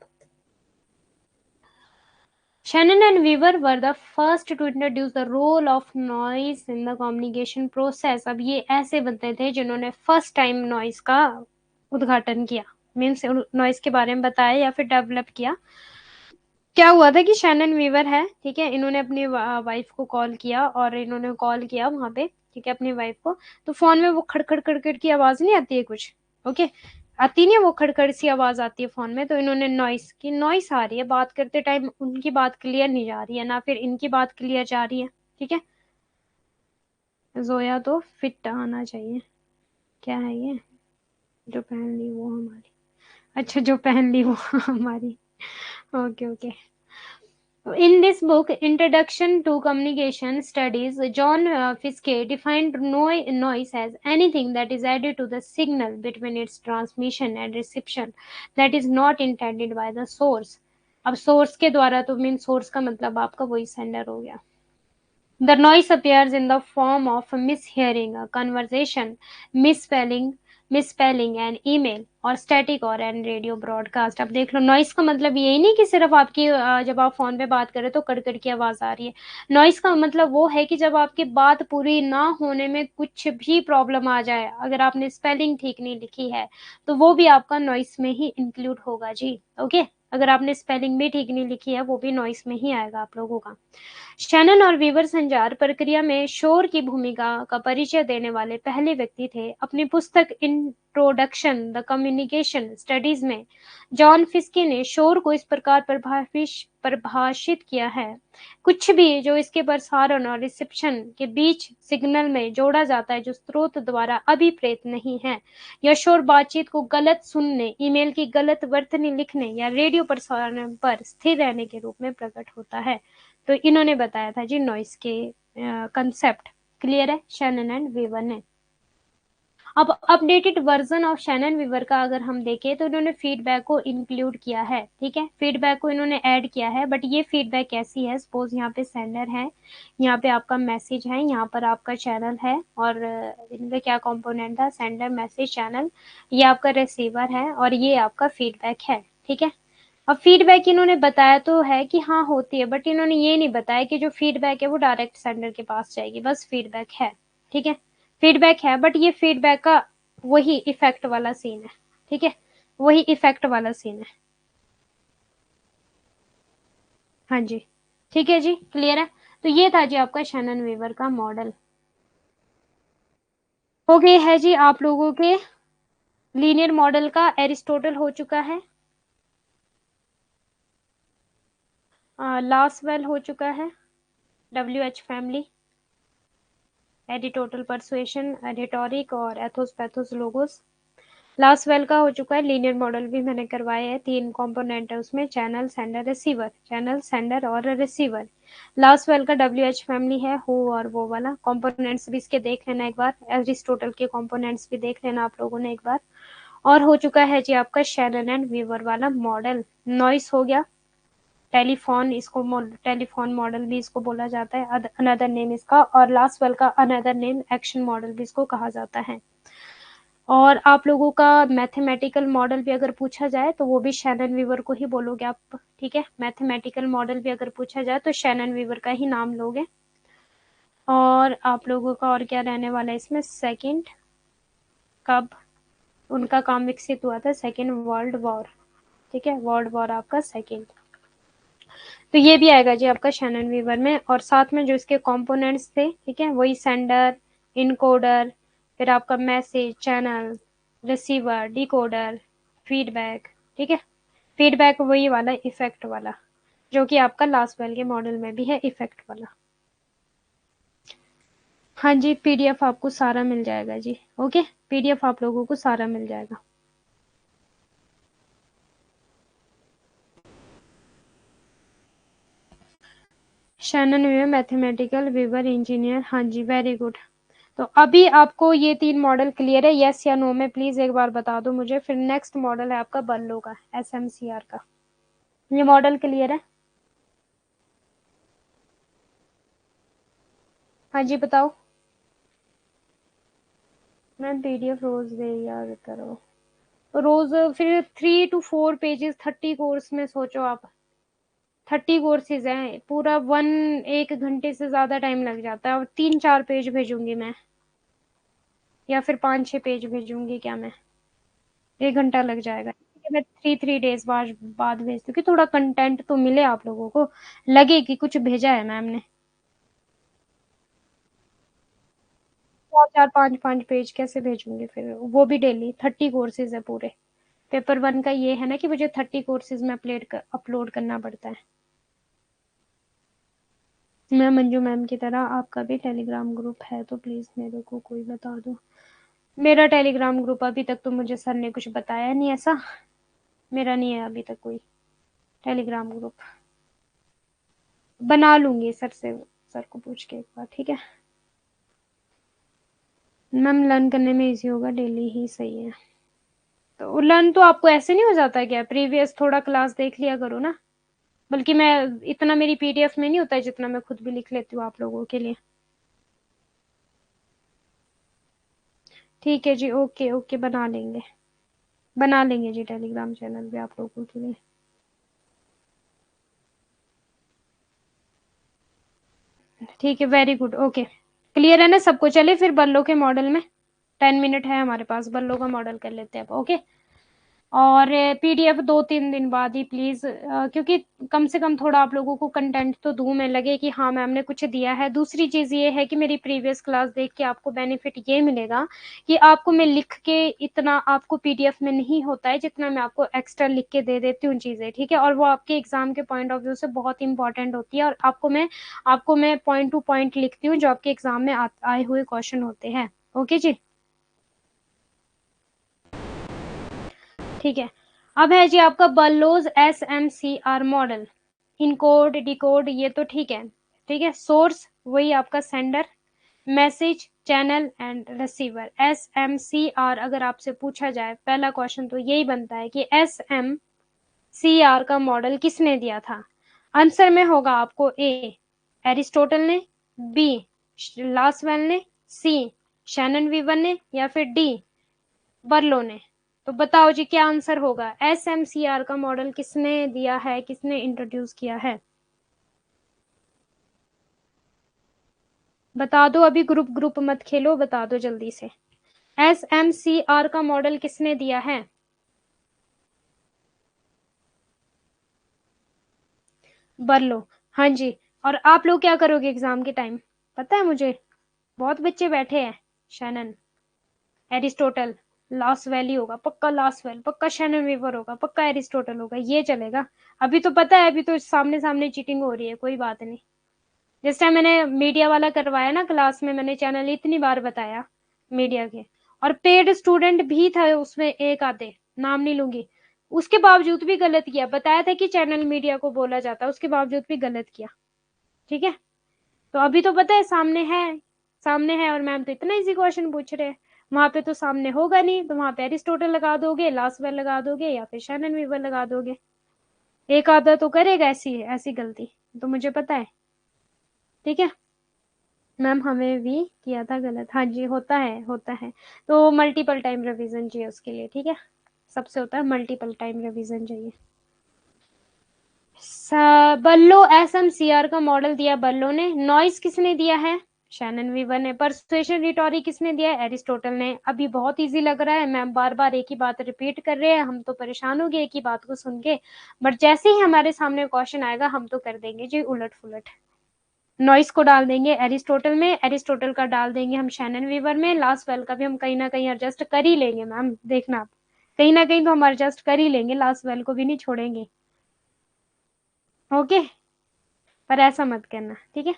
Shannon and Weaver were the first to introduce the role of noise in the communication process. अब ये ऐसे बनते थे जिन्होंने फर्स्ट टाइम नॉइस का उद्घाटन किया, मीन्स नॉइस के बारे में बताया या फिर डेवलप किया। क्या हुआ था कि शैनन वीवर है, ठीक है, इन्होंने अपनी वाइफ को कॉल किया, और इन्होंने कॉल किया वहां पे, ठीक है, अपनी वाइफ को। तो फोन में वो खड़खड़ खड़खड़ की आवाज नहीं आती है कुछ, ओके, आती नहीं है वो खड़खड़ सी आवाज आती है फोन में, तो इन्होंने नॉइस आ रही है, बात करते टाइम उनकी बात क्लियर नहीं जा रही है, ना फिर इनकी बात क्लियर जा रही है, ठीक है। जोया तो फिट आना चाहिए, क्या है ये, जो पहन ली वो हमारी, अच्छा जो पहन ली वो हमारी, okay okay. In this book, Introduction to Communication Studies, John Fiske defined noise as anything that is added to the signal between its transmission and reception that is not intended by the source. अब source के द्वारा तो मीन source का मतलब आपका वही sender हो गया। The noise appears in the form of mishearing a conversation, misspelling an email और static और an radio broadcast। अब देख लो नॉइस का मतलब यही नहीं कि सिर्फ आपकी जब आप फोन पे बात करें तो कड़कड़ की आवाज आ रही है। नॉइस का मतलब वो है कि जब आपकी बात पूरी ना होने में कुछ भी प्रॉब्लम आ जाए, अगर आपने स्पेलिंग ठीक नहीं लिखी है तो वो भी आपका नॉइस में ही इंक्लूड होगा जी। ओके, अगर आपने स्पेलिंग भी ठीक नहीं लिखी है वो भी नॉइस में ही आएगा आप लोगों का। शैनन और वीवर संचार प्रक्रिया में शोर की भूमिका का परिचय देने वाले पहले व्यक्ति थे। अपनी पुस्तक इंट्रोडक्शन द कम्युनिकेशन स्टडीज में जॉन फिस्के ने शोर को इस प्रकार परिभाषित किया है, कुछ भी जो इसके प्रसारण और रिसेप्शन के बीच सिग्नल में जोड़ा जाता है जो स्रोत द्वारा अभिप्रेत नहीं है। यह शोर बातचीत को गलत सुनने, ईमेल की गलत वर्तनी लिखने या रेडियो प्रसारण पर स्थिर रहने के रूप में प्रकट होता है। तो इन्होंने बताया था जी नॉइस के कंसेप्ट। क्लियर है शैनन एंड वीवर ने। अब updated version of Shannon Weaver का अगर हम देखें तो इन्होंने फीडबैक को इंक्लूड किया है। ठीक है, फीडबैक को इन्होंने ऐड किया है, बट ये फीडबैक कैसी है, सपोज यहाँ पे सेंडर है, यहाँ पे आपका मैसेज है, यहाँ पर आपका चैनल है, और इनका क्या कंपोनेंट था, सेंडर मैसेज चैनल, ये आपका रिसीवर है और ये आपका फीडबैक है। ठीक है, अब फीडबैक इन्होंने बताया तो है कि हाँ होती है, बट इन्होंने ये नहीं बताया कि जो फीडबैक है वो डायरेक्ट सेंडर के पास जाएगी, बस फीडबैक है। ठीक है, फीडबैक है, बट ये फीडबैक का वही इफेक्ट वाला सीन है। ठीक है, वही इफेक्ट वाला सीन है। हाँ जी, ठीक है जी, क्लियर है। तो ये था जी आपका शैनन वीवर का मॉडल। हो गए है जी आप लोगों के लीनियर मॉडल का एरिस्टोटल हो चुका है, लासवेल हो चुका है, WH फैमिली, एडिटोटल परसुएशन, एडिटोरिक और एथोस पैथोस लोगोस। लासवेल का हो चुका है, लीनियर मॉडल भी मैंने करवाया है, 3 कंपोनेंट है उसमें, channel sender receiver, channel sender और रिसीवर। लासवेल का WH फैमिली है, हु और वो वाला। कंपोनेंट्स भी इसके देख लेना एक बार, एरिस्टोटल के कंपोनेंट्स भी देख लेना आप लोगों ने एक बार। और हो चुका है जी आपका शैनन एंड वीवर वाला मॉडल। नॉइस हो गया, टेलीफोन, इसको टेलीफोन मॉडल भी इसको बोला जाता है, अनदर नेम इसका, और लासवेल का अनदर नेम एक्शन मॉडल भी इसको कहा जाता है। और आप लोगों का मैथमेटिकल मॉडल भी अगर पूछा जाए तो वो भी शैनन वीवर को ही बोलोगे आप। ठीक है, मैथमेटिकल मॉडल भी अगर पूछा जाए तो शैनन वीवर का ही नाम लोगे। और आप लोगों का और क्या रहने वाला है इसमें, सेकंड, कब उनका काम विकसित हुआ था, सेकंड वर्ल्ड वॉर। ठीक है, वर्ल्ड वॉर आपका सेकंड। तो ये भी आएगा जी आपका शैनन वीवर में, और साथ में जो इसके कंपोनेंट्स थे, ठीक है, वही सेंडर, इनकोडर, फिर आपका message, channel, receiver, decoder, feedback. ठीक है, फीडबैक वही वाला इफेक्ट वाला जो कि आपका लासवेल के मॉडल में भी है, इफेक्ट वाला। हाँ जी, PDF आपको सारा मिल जाएगा जी। ओके, PDF आप लोगों को सारा मिल जाएगा। Shannon Weaver mathematical Weaver engineer, हाँ जी, वेरी गुड। तो अभी आपको ये 3 मॉडल क्लियर है, यस या नो में प्लीज एक बार बता दो मुझे। फिर नेक्स्ट मॉडल है आपका बल्लो का, SMCR का। ये मॉडल क्लियर है? हाँ जी बताओ। मैम PDF रोज दे याद करो, रोज फिर 3 to 4 पेजेस, 30 कोर्स में सोचो आप, 30 कोर्सेज हैं, पूरा 1 घंटे से ज्यादा टाइम लग जाता है, और 3-4 पेज भेजूंगी मैं, या फिर 5-6 पेज भेजूंगी क्या मैं, 1 घंटा लग जाएगा। ठीक है, मैं 3 3 डेज बाद भेजती हूँ कि थोड़ा कंटेंट तो मिले आप लोगों को, लगे कि कुछ भेजा है मैम ने। 4-4 5-5 पेज कैसे भेजूंगी फिर, वो भी डेली, 30 कोर्सेज है पूरे। पेपर 1 का ये है ना कि मुझे 30 कोर्सेज में अपलोड करना पड़ता है। मैं मंजू मैम की तरह आपका भी टेलीग्राम ग्रुप है तो प्लीज मेरे को कोई बता दो। मेरा टेलीग्राम ग्रुप अभी तक तो मुझे सर ने कुछ बताया नहीं ऐसा, मेरा नहीं है अभी तक कोई टेलीग्राम ग्रुप। बना लूंगी सर से, सर को पूछ के एक बार, ठीक है मैम। लर्न करने में इजी होगा, डेली ही सही है। तो लर्न तो आपको ऐसे नहीं हो जाता क्या, प्रीवियस थोड़ा क्लास देख लिया करो ना। बल्कि मैं इतना, मेरी पीडीएफ में नहीं होता है जितना मैं खुद भी लिख लेती हूँ आप लोगों के लिए। ठीक है जी, ओके ओके, बना लेंगे जी टेलीग्राम चैनल भी आप लोगों के लिए। ठीक है, वेरी गुड, ओके। क्लियर है ना सबको? चले फिर बल्लो के मॉडल में, 10 मिनट है हमारे पास, बल्लो का मॉडल कर लेते हैं अब, ओके। और पीडीएफ 2-3 दिन बाद ही प्लीज, क्योंकि कम से कम थोड़ा आप लोगों को कंटेंट तो दूं, मैं लगे कि हाँ मैम ने कुछ दिया है। दूसरी चीज ये है कि मेरी प्रीवियस क्लास देख के आपको बेनिफिट ये मिलेगा कि आपको मैं लिख के, इतना आपको पीडीएफ में नहीं होता है जितना मैं आपको एक्स्ट्रा लिख के दे देती हूँ चीजें, ठीक है। और वो आपके एग्जाम के पॉइंट ऑफ व्यू से बहुत इंपॉर्टेंट होती है, और आपको मैं पॉइंट टू पॉइंट लिखती हूँ जो आपके एग्जाम में आए हुए क्वेश्चन होते हैं, ओके जी। ठीक है, अब है जी आपका बल्लोज SMCR मॉडल। इनकोड डिकोड ये तो ठीक है, ठीक है। सोर्स वही आपका sender, message, channel and receiver. SMCR अगर आपसे पूछा जाए, पहला क्वेश्चन तो यही बनता है कि SMCR का मॉडल किसने दिया था। आंसर में होगा आपको ए एरिस्टोटल ने, बी लासवेल ने, सी शैनन वीवर ने, या फिर डी बर्लो ने। तो बताओ जी क्या आंसर होगा। SMCR का मॉडल किसने दिया है, किसने इंट्रोड्यूस किया है, बता दो। अभी ग्रुप ग्रुप मत खेलो, बता दो जल्दी से। SMCR का मॉडल किसने दिया है। बर्लो, हाँ जी। और आप लोग क्या करोगे एग्जाम के टाइम, पता है मुझे, बहुत बच्चे बैठे हैं। शैनन, एरिस्टोटल, लास्ट वैली होगा पक्का, लास्ट वैल पक्का, शैनन वीवर होगा पक्का, एरिस्टोटल होगा, ये चलेगा। अभी तो पता है, अभी तो सामने सामने चीटिंग हो रही है, कोई बात नहीं। जिस टाइम मैंने मीडिया वाला करवाया ना क्लास में, मैंने चैनल इतनी बार बताया मीडिया के, और पेड स्टूडेंट भी था उसमें एक आधे, नाम नहीं लूंगी, उसके बावजूद भी गलत किया। बताया था कि चैनल मीडिया को बोला जाता है, उसके बावजूद भी गलत किया, ठीक है। तो अभी तो पता है सामने है और मैम तो इतना इजी क्वेश्चन पूछ रहे हैं। वहां पे तो सामने होगा नहीं, तो वहां पे एरिस्टोटल लगा दोगे, लासवेल लगा दोगे, या फिर शैनन वीवर लगा दोगे। एक आधा तो करेगा ऐसी ऐसी गलती, तो मुझे पता है, ठीक है मैम। हमें भी किया था गलत, हाँ जी, होता है। तो मल्टीपल टाइम रिवीजन चाहिए उसके लिए, ठीक है। सबसे होता है मल्टीपल टाइम रिवीजन चाहिए। बल्लो SMCR का मॉडल दिया बल्लो ने। नॉइस किसने दिया है, शैनन वीवर ने। परसुएशन रिटोरी किसने दिया है, एरिस्टोटल ने। अभी बहुत इजी लग रहा है, मैम बार बार एक ही बात रिपीट कर रहे हैं, हम तो परेशान हो गए एक ही बात को सुन के। बट जैसे ही हमारे सामने क्वेश्चन आएगा, हम तो कर देंगे जी उलट फुलट। नॉइस को डाल देंगे एरिस्टोटल में, एरिस्टोटल का डाल देंगे हम शैनन वीवर में, लास्ट वेल का भी हम कहीं ना कहीं एडजस्ट कर ही लेंगे मैम, देखना आप, कहीं ना कहीं तो हम एडजस्ट कर ही लेंगे, लास्ट वेल को भी नहीं छोड़ेंगे, ओके। पर ऐसा मत करना, ठीक है।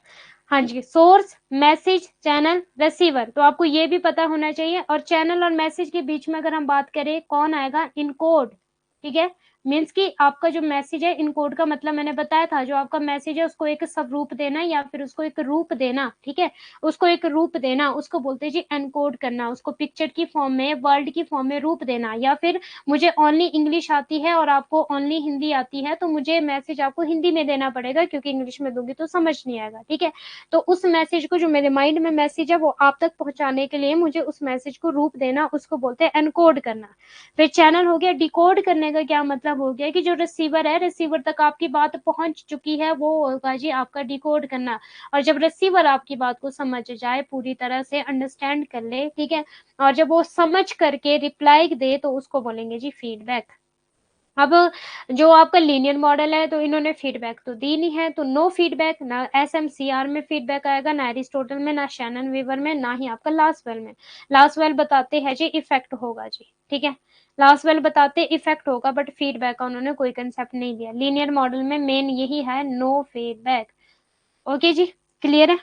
हाँ जी, सोर्स, मैसेज, चैनल, रिसीवर, तो आपको ये भी पता होना चाहिए। और चैनल और मैसेज के बीच में अगर हम बात करें, कौन आएगा, इनकोड, ठीक है। मीन्स कि आपका जो मैसेज है, इनकोड का मतलब मैंने बताया था, जो आपका मैसेज है उसको एक स्वरूप देना, या फिर उसको एक रूप देना, ठीक है। उसको एक रूप देना, उसको बोलते हैं जी एनकोड करना, उसको पिक्चर की फॉर्म में, वर्ड की फॉर्म में रूप देना। या फिर मुझे ओनली इंग्लिश आती है और आपको ओनली हिंदी आती है, तो मुझे मैसेज आपको हिंदी में देना पड़ेगा, क्योंकि इंग्लिश में दूंगी तो समझ नहीं आएगा, ठीक है। तो उस मैसेज को, जो मेरे माइंड में मैसेज है, वो आप तक पहुंचाने के लिए मुझे उस मैसेज को रूप देना, उसको बोलते हैं एनकोड करना। फिर चैनल हो गया। डिकोड करने का क्या मतलब हो गया कि जो रिसीवर है, रिसीवर तक आपकी बात पहुंच चुकी है, वो होगा जी आपका डिकोड करना। और जब रिसीवर आपकी बात को समझ जाए, पूरी तरह से अंडरस्टैंड कर ले, ठीक है, और जब वो समझ करके रिप्लाई दे, तो उसको बोलेंगे जी फीडबैक। अब जो आपका लीनियर मॉडल है, तो इन्होंने फीडबैक तो दी नहीं है, तो नो फीडबैक, ना SMCR में फीडबैक आएगा, ना एरिस्टोटल में, ना शैनन वीवर में, ना ही आपका लासवेल में। लासवेल बताते हैं जी इफेक्ट होगा जी, ठीक है। लासवेल बताते इफेक्ट होगा, बट फीडबैक का उन्होंने कोई कंसेप्ट नहीं दिया। लीनियर मॉडल में मेन यही है, नो फीडबैक, ओके जी, क्लियर है।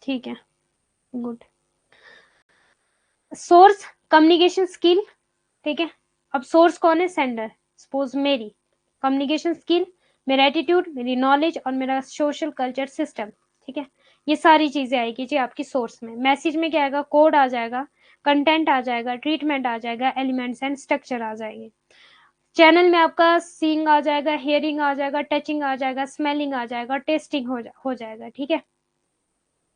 ठीक है, गुड। सोर्स कम्युनिकेशन स्किल, ठीक है। अब सोर्स कौन है? सेंडर। सपोज मेरी कम्युनिकेशन स्किल, मेरा एटीट्यूड, मेरी नॉलेज और मेरा सोशल कल्चर सिस्टम, ठीक है। ये सारी चीजें आएगी जी आपकी सोर्स में। मैसेज में क्या आएगा? कोड आ जाएगा, कंटेंट आ जाएगा, ट्रीटमेंट आ जाएगा, एलिमेंट्स एंड स्ट्रक्चर आ जाएंगे। चैनल में आपका सीइंग आ जाएगा, हियरिंग आ जाएगा, टचिंग आ जाएगा, स्मेलिंग आ जाएगा, टेस्टिंग हो जाएगा, ठीक है।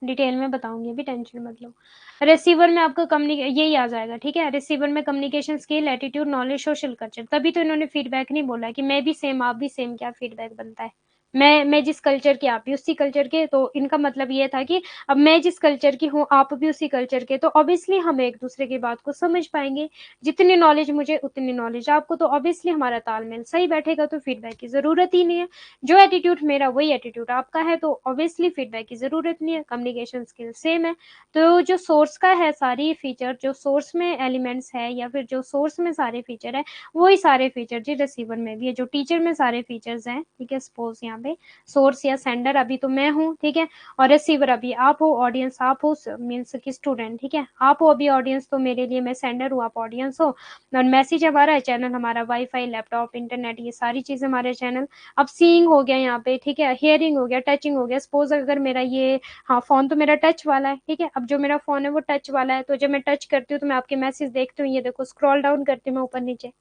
डिटेल में बताऊंगी, अभी टेंशन मत लो। रिसीवर में आपका यही आ जाएगा, ठीक है। रिसीवर में communication skill, attitude, knowledge, social culture. तभी तो इन्होंने फीडबैक नहीं बोला कि मैं भी सेम आप भी सेम, क्या फीडबैक बनता है? मैं जिस कल्चर की आप भी उसी कल्चर के, तो इनका मतलब ये था कि अब मैं जिस कल्चर की हूँ आप भी उसी कल्चर के, तो ऑब्वियसली हम एक दूसरे की बात को समझ पाएंगे। जितनी नॉलेज मुझे उतनी नॉलेज आपको, तो ऑब्वियसली हमारा तालमेल सही बैठेगा, तो फीडबैक की जरूरत ही नहीं है। जो एटीट्यूड मेरा वही एटीट्यूड आपका है, तो ऑब्वियसली फीडबैक की जरूरत नहीं है, कम्युनिकेशन स्किल सेम है। तो जो सोर्स का है सारी फीचर, जो सोर्स में एलिमेंट्स है या फिर जो सोर्स में सारे फीचर है, वही सारे फीचर जी रिसीवर में भी है। जो टीचर में सारे फीचर्स हैं, ठीक है। सपोज यहाँ पे सोर्स या सेंडर अभी तो मैं हूँ, ठीक है, और रिसीवर अभी आप हो, ऑडियंस आप हो, मीन्स की स्टूडेंट, ठीक है। आप हो अभी ऑडियंस, तो मेरे लिए मैं सेंडर हूँ, आप ऑडियंस हो। और मैसेज हमारा है, चैनल हमारा वाईफाई, लैपटॉप, इंटरनेट, ये सारी चीजें हमारे चैनल। अब सीइंग हो गया यहाँ पे, ठीक है, हियरिंग हो गया, टचिंग हो गया। सपोज अगर मेरा ये, हाँ फोन तो मेरा टच वाला है, ठीक है। अब जो मेरा फोन है वो टच वाला है, तो जब मैं टच करती हूँ तो मैं आपके मैसेज देखती हूँ, ये देखो स्क्रॉल डाउन करती हूँ मैं ऊपर नीचे,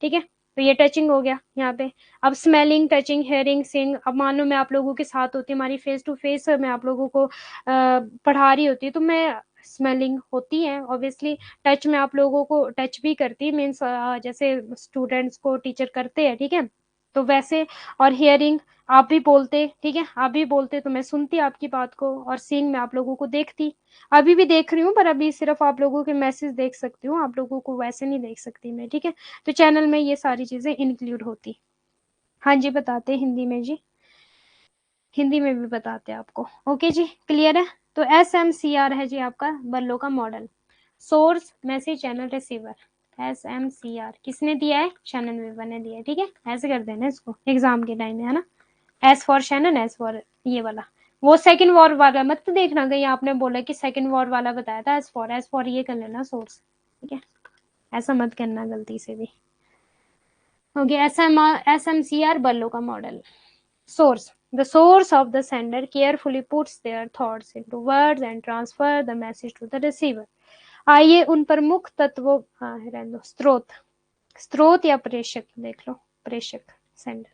ठीक है। तो ये टचिंग हो गया यहाँ पे। अब स्मेलिंग, टचिंग, हियरिंग, सीइंग। अब मान लो मैं आप लोगों के साथ होती, हमारी फेस टू फेस मैं आप लोगों को पढ़ा रही होती, तो मैं स्मेलिंग होती है ऑब्वियसली। टच में आप लोगों को टच भी करती, मीन्स जैसे स्टूडेंट्स को टीचर करते हैं, ठीक है, तो वैसे। और हियरिंग, आप भी बोलते, ठीक है, आप भी बोलते तो मैं सुनती आपकी बात को। और सीइंग में आप लोगों को देखती, अभी भी देख रही हूँ, पर अभी सिर्फ आप लोगों के मैसेज देख सकती हूँ, आप लोगों को वैसे नहीं देख सकती मैं, ठीक है। तो चैनल में ये सारी चीजें इंक्लूड होती। हाँ जी, बताते हिंदी में जी, हिंदी में भी बताते हैं आपको। ओके जी, क्लियर है। तो SMCR है जी आपका बल्लो का model. Source, message, channel, receiver. SMCR किसने दिया है? शैनन वीवर ने दिया है, ठीक है। ऐसे कर देना इसको एग्जाम के टाइम में, है ना। S for Shannon, S for ये वाला। वो सेकंड वॉर वाला मत देखना, कहीं आपने बोला कि सेकंड वॉर वाला बताया था। S फॉर ये कर लेना सोर्स, ठीक है। ऐसा मत करना गलती से भी। ओके, SMCR बल्लो का model. Source. The source of the sender carefully puts their thoughts into words and transfer the message to the receiver. आइए उन प्रमुख तत्वों, हाँ रहने दो, स्रोत, स्रोत या प्रेषक देख लो, प्रेषक, सेंडर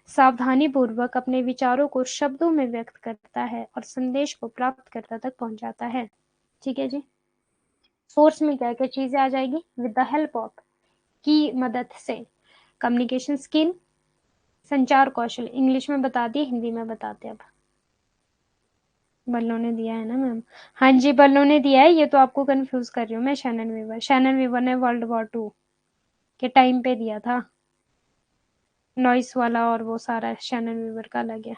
सावधानी पूर्वक अपने विचारों को शब्दों में व्यक्त करता है और संदेश को प्राप्तकर्ता तक पहुंचाता है, ठीक है जी। सोर्स में क्या क्या चीजें आ जाएगी? विद द हेल्प ऑफ, की मदद से। कम्युनिकेशन स्किल, संचार कौशल, इंग्लिश में बता दिए, हिंदी में बताते अब। बल्लो ने दिया है ना मैम? हाँ जी, बल्लो ने दिया है, ये तो आपको कंफ्यूज कर रही हूँ मैं। शैनन वीवर ने वर्ल्ड वॉर 2 के टाइम पे दिया था, नॉइस वाला और वो सारा शैनन वीवर का अलग है।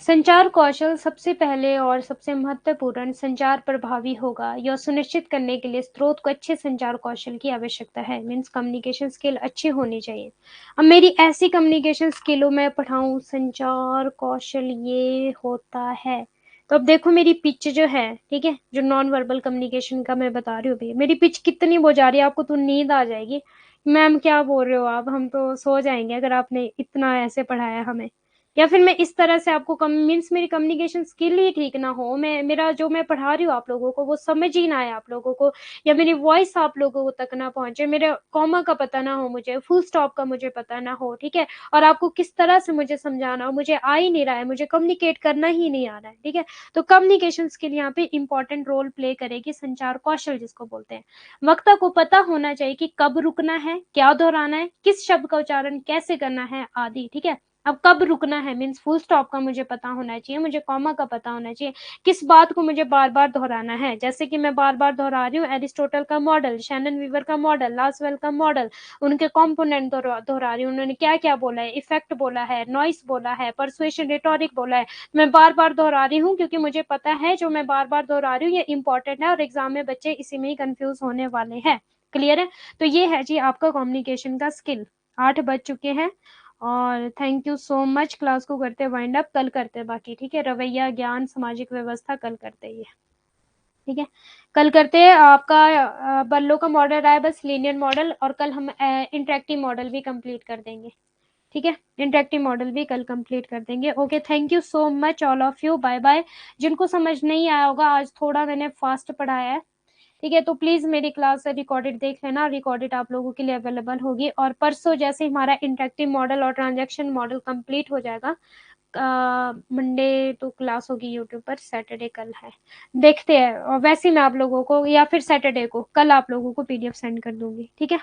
संचार कौशल सबसे पहले और सबसे महत्वपूर्ण, संचार प्रभावी होगा यह सुनिश्चित करने के लिए स्रोत को अच्छे संचार कौशल की आवश्यकता है। मीन्स कम्युनिकेशन स्किल अच्छी होनी चाहिए। अब मेरी ऐसी कम्युनिकेशन स्किलों में पढ़ाऊं, संचार कौशल ये होता है। तो अब देखो मेरी पिच जो है, ठीक है, जो नॉन वर्बल कम्युनिकेशन का मैं बता रही हूँ भैया, मेरी पिच कितनी हो जा रही है, आपको तो नींद आ जाएगी। मैम क्या बोल रहे हो आप, हम तो सो जाएंगे अगर आपने इतना ऐसे पढ़ाया हमें। या फिर मैं इस तरह से आपको मीन्स मेरी कम्युनिकेशन स्किल ही ठीक ना हो, मैं मेरा जो मैं पढ़ा रही हूँ आप लोगों को वो समझ ही ना आए आप लोगों को, या मेरी वॉइस आप लोगों को तक ना पहुंचे, मेरे कॉमा का पता ना हो, मुझे फुल स्टॉप का मुझे पता ना हो, ठीक है। और आपको किस तरह से मुझे समझाना हो, मुझे आ ही नहीं रहा है, मुझे कम्युनिकेट करना ही नहीं आ रहा है, ठीक है। तो कम्युनिकेशन स्किल यहाँ पे इंपॉर्टेंट रोल प्ले करेगी, संचार कौशल जिसको बोलते हैं। वक्ता को पता होना चाहिए कि कब रुकना है, क्या दोहराना है, किस शब्द का उच्चारण कैसे करना है आदि, ठीक है। अब कब रुकना है मीन्स फुल स्टॉप का मुझे पता होना चाहिए, मुझे कॉमा का पता होना चाहिए, किस बात को मुझे बार बार दोहराना है। जैसे कि मैं बार बार दोहरा रही हूँ एरिस्टोटल का मॉडल, शैनन वीवर का मॉडल, लासवेल का मॉडल, उनके कॉम्पोनेंट दोहरा रही हूँ, उन्होंने क्या क्या बोला है, इफेक्ट बोला है, नॉइस बोला है, परसुएशन, रिटोरिक बोला है। मैं बार बार दोहरा रही हूँ क्योंकि मुझे पता है जो मैं बार बार दोहरा रही हूँ ये इंपॉर्टेंट है और एग्जाम में बच्चे इसी में ही कंफ्यूज होने वाले हैं। क्लियर है? तो ये है जी आपका कम्युनिकेशन का स्किल। 8 बज चुके हैं और thank you so much. Class को करते वाइंड अप, कल करते बाकी, ठीक है? रवैया, ज्ञान, सामाजिक व्यवस्था कल करते ये, ठीक है? कल करते हैं। आपका बल्लो का मॉडल रहा है बस लीनियर मॉडल, और कल हम इंटरेक्टिव मॉडल भी कंप्लीट कर देंगे, ठीक है? इंटरेक्टिव मॉडल भी कल कंप्लीट कर देंगे। Okay, thank you so much all of you, bye bye. जिनको समझ नहीं आया होगा, आज थोड़ा मैंने फास्ट पढ़ाया है, ठीक है? तो प्लीज मेरी क्लास रिकॉर्डेड देख लेना, रिकॉर्डेड आप लोगों के लिए अवेलेबल होगी। और परसों जैसे हमारा इंटरेक्टिव मॉडल और ट्रांजैक्शन मॉडल कंप्लीट हो जाएगा, मंडे तो क्लास होगी यूट्यूब पर, सैटरडे कल है, देखते हैं। और वैसे ही मैं आप लोगों को, या फिर सैटरडे को, कल आप लोगों को पीडीएफ सेंड कर दूंगी, ठीक है?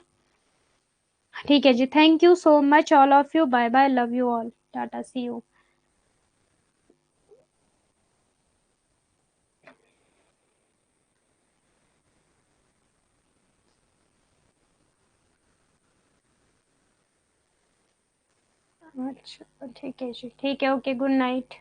ठीक है जी, thank you so much all of you, bye bye, love you all, tata, see you. अच्छा ठीक है जी, ठीक है, ओके, गुड नाइट।